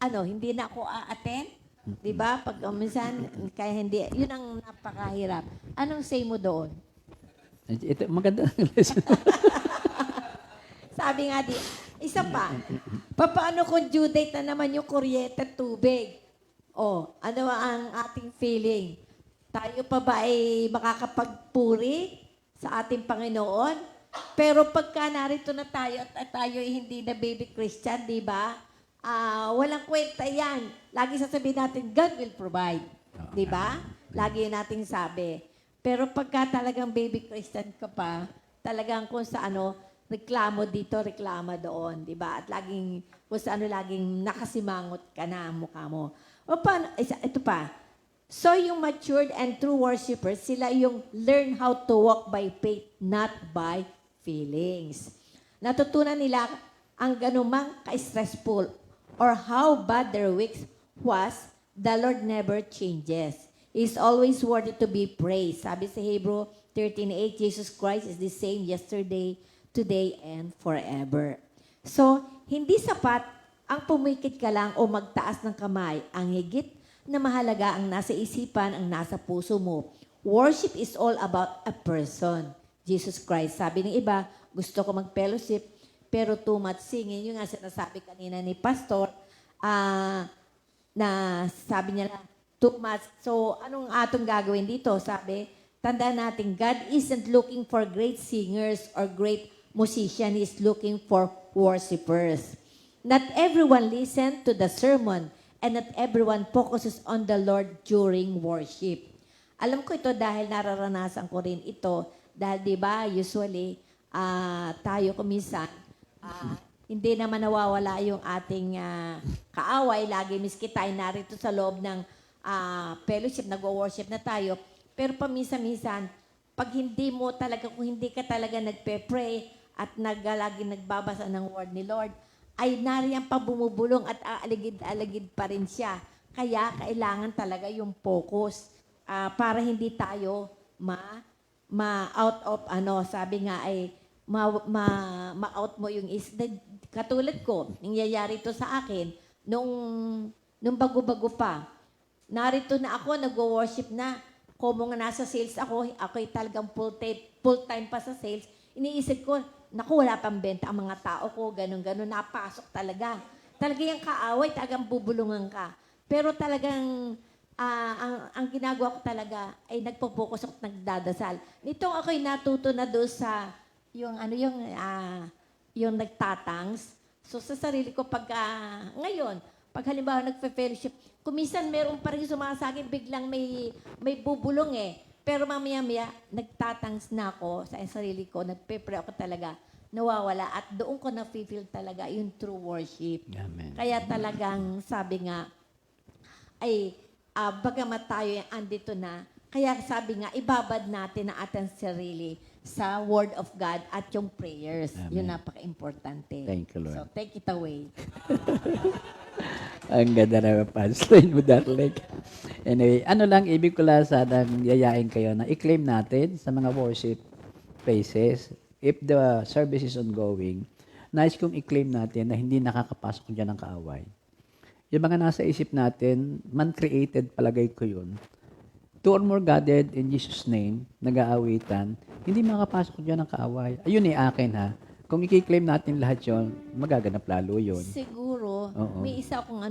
hindi na ako a-attend. Di ba? Pag minsan, kaya hindi, yun ang napakahirap. Anong say mo doon? Ito, maganda ang lesson. Sabi nga isa pa, paano kung due date na naman yung kuryente at tubig? Ano ang ating feeling? Tayo pa ba ay makakapagpuri sa ating Panginoon? Pero pagka narito na tayo at tayo ay hindi na baby Christian, di ba? Walang kwenta yan. Lagi sasabihin natin, God will provide. Di ba? Lagi nating sabi. Pero pagka talagang baby Christian ka pa, talagang kung sa reklamo dito, reklama doon, di ba? At laging, kung sa laging nakasimangot ka na ang mukha mo. Paano? Ito pa. So, yung matured and true worshipers, sila yung learn how to walk by faith, not by feelings. Natutunan nila ang ganumang ka-stressful or how bad their week was, the Lord never changes. He's always worthy to be praised. Sabi sa Hebrew 13:8, Jesus Christ is the same yesterday, today, and forever. So, hindi sapat ang pumikit ka lang o magtaas ng kamay. Ang higit na mahalaga ang nasa isipan, ang nasa puso mo. Worship is all about a person. Jesus Christ. Sabi ng iba, gusto ko mag-fellowship, pero too much singing. Yung nga sinasabi kanina ni Pastor, na sabi niya na, too much. So, anong atong gagawin dito? Sabi, tandaan natin, God isn't looking for great singers or great musicians. He's looking for worshipers. Not everyone listen to the sermon and not everyone focuses on the Lord during worship. Alam ko ito dahil nararanasan ko rin ito. Dahil di ba usually, tayo kuminsan, hindi naman nawawala yung ating kaaway. Lagi miski tayo narito sa loob ng fellowship, nag-worship na tayo. Pero paminsan-minsan, pag hindi mo talaga, kung hindi ka talaga nagpe-pray at lagi nagbabasa ng word ni Lord, ay nariyan pa bumubulong at aaligid-aligid pa rin siya. Kaya kailangan talaga yung focus para hindi tayo ma-out of, sabi nga ay, ma-out mo yung katulad ko, nangyayari ito sa akin, nung bago-bago pa. Narito na ako, nag-worship na. Kung nga nasa sales ako'y talagang full-time pa sa sales, iniisip ko, naku, wala pang benta ang mga tao ko, ganun-ganun, napasok talaga. Talaga yung kaaway, talagang bubulungan ka. Pero talagang, ang ginagawa ko talaga ay nagpo-focus ako at nagdadasal. Nitong ako'y natuto na doon sa, yung nagtatangs. So sa sarili ko, ngayon, pag halimbawa nagpe-fellowship, kumisan meron pa rin sumasagin, biglang may bubulong Pero mamaya-maya, nagtatangs na ako sa sarili ko, nagpe-pray ako talaga, nawawala. At doon ko na-feel talaga yung true worship. Amen. Kaya talagang sabi nga, ay bagamat tayo andito na, kaya sabi nga, ibabad natin ang ating sarili sa Word of God at yung prayers. Amen. Yun napaka-importante. Thank you, Lord. So, take it away. Ang ganda na punchline mo, darling. Anyway, ano lang, ibig ko lang sanang yayain kayo na i-claim natin sa mga worship places. If the service is ongoing, nice kong i-claim natin na hindi nakakapasok dyan ng kaaway. Yung mga nasa isip natin, man-created, palagay ko yun. Two or more gathered in Jesus' name, nag-aawitan, hindi makakapasok dyan ng kaaway. Ayun akin ha. Kung i-claim natin lahat yun, magaganap lalo yun. Siguro, Oo. may isa akong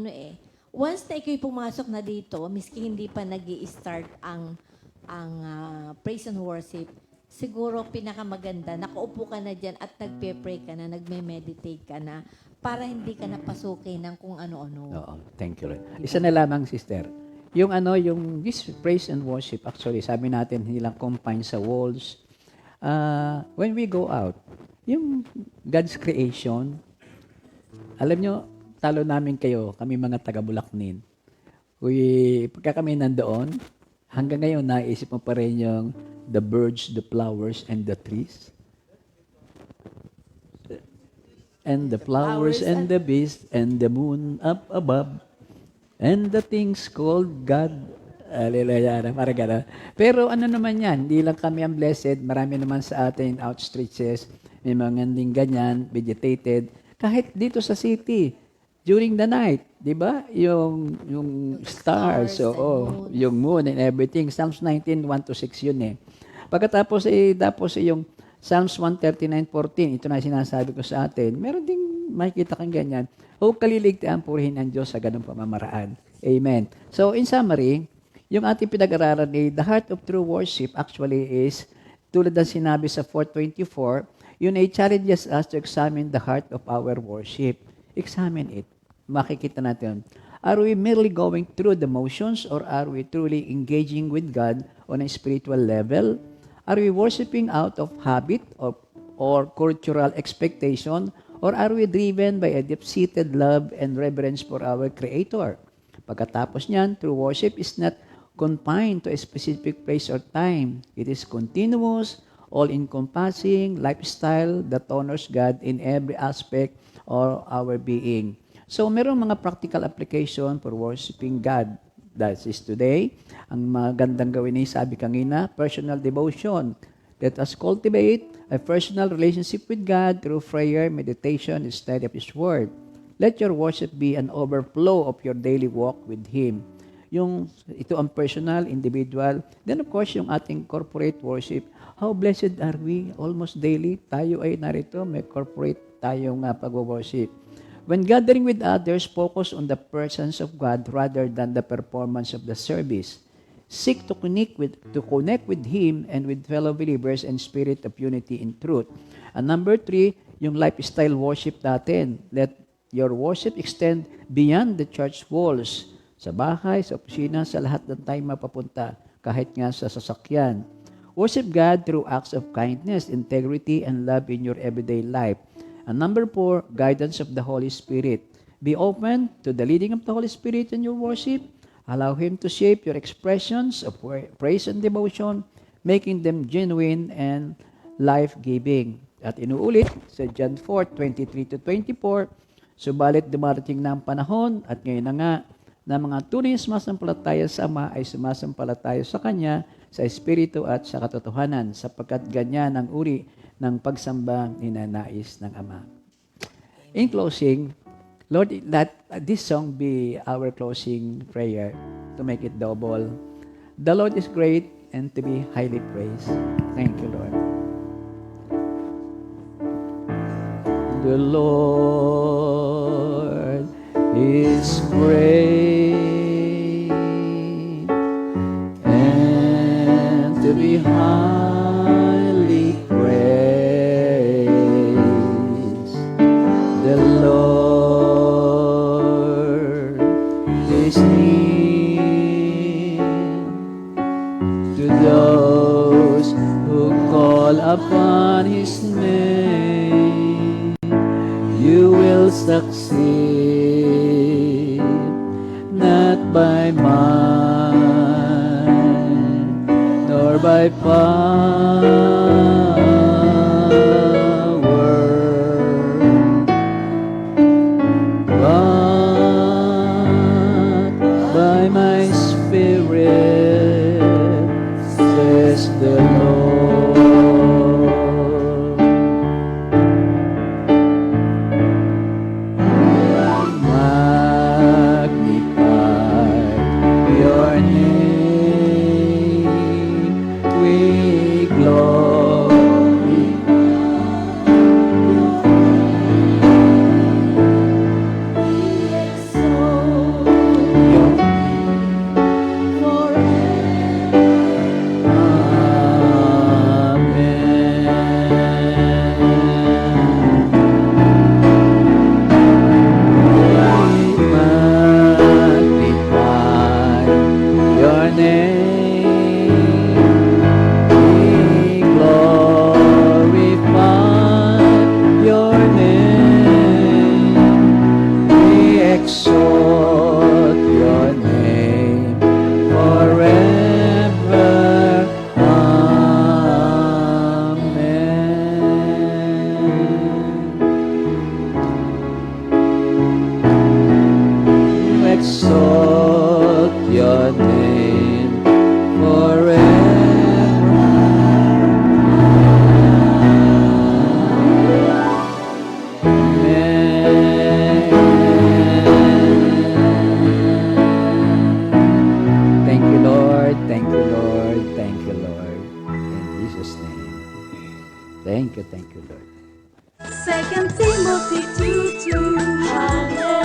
once na ikaw'y pumasok na dito, miski hindi pa nag start ang praise and worship, siguro pinakamaganda, nakaupo ka na dyan at nagpe-pray ka na, nagme-meditate ka na, para hindi ka napasukin ng kung ano-ano. Oo, thank you, Lord. Isa na lamang, sister. Yung this praise and worship, actually, sabi natin, hindi lang confined sa walls. When we go out, yung God's creation, alam nyo, talo namin kayo, kami mga taga-Bulaknin. Pagka kami nandoon, hanggang ngayon, naisip mo pa rin yung the birds, the flowers, and the trees. And the flowers and the beasts, and the moon up above, and the things called God. Hallelujah. Parang gano'n. Pero ano naman yan, hindi lang kami ang blessed, marami naman sa atin outstretches, may mga nding ganyan, vegetated. Kahit dito sa city, during the night, di ba? Yung stars, yung moon and everything. Psalms 19, 1-6 yun eh. Pagkatapos yung Psalms 139:14, ito na sinasabi ko sa atin, meron ding makikita kang ganyan. Huwag kaliligtaan, purihin ang Diyos sa ganung pamamaraan. Amen. So, in summary, yung ating pinag-aralan the heart of true worship actually is, tulad ng sinabi sa 4:24, yun ay challenges us to examine the heart of our worship. Examine it. Makikita natin. Are we merely going through the motions or are we truly engaging with God on a spiritual level? Are we worshiping out of habit or cultural expectation, or are we driven by a deep-seated love and reverence for our Creator? Pagkatapos niyan, true worship is not confined to a specific place or time. It is continuous, all-encompassing lifestyle that honors God in every aspect of our being. So, merong mga practical application for worshiping God. That is today. Ang magandang gawin ay sabi kanina, personal devotion. Let us cultivate a personal relationship with God through prayer, meditation, and study of His Word. Let your worship be an overflow of your daily walk with Him. Ito ang personal, individual. Then of course, yung ating corporate worship. How blessed are we? Almost daily, tayo ay narito, may corporate tayong pag-worship. When gathering with others, focus on the presence of God rather than the performance of the service. Seek to connect with Him and with fellow believers in spirit of unity in truth. And number 3, yung lifestyle worship natin. Let your worship extend beyond the church walls. Sa bahay, sa opisina, sa lahat ng tayo mapapunta, kahit nga sa sasakyan. Worship God through acts of kindness, integrity, and love in your everyday life. And number 4, guidance of the Holy Spirit. Be open to the leading of the Holy Spirit in your worship. Allow Him to shape your expressions of praise and devotion, making them genuine and life-giving. At inuulit sa John 4:23-24, subalit dumarating na ang panahon at ngayon na nga na mga tunay na sumasampalataya sa Ama ay sumasampalataya sa Kanya sa Espiritu at sa katotohanan, sapagkat ganyan ang uri ng pagsamba ninanais ng Ama. In closing, Lord, let this song be our closing prayer to make it double. The Lord is great and to be highly praised. Thank you, Lord. The Lord is great and to be highly praised. The Lord is near to those who call upon His name. You will succeed, not by might nor by power, but by my Spirit, says the Lord. Magnify your name, we glorify Thank you, Lord. Second Timothy 2:2. Hallelujah.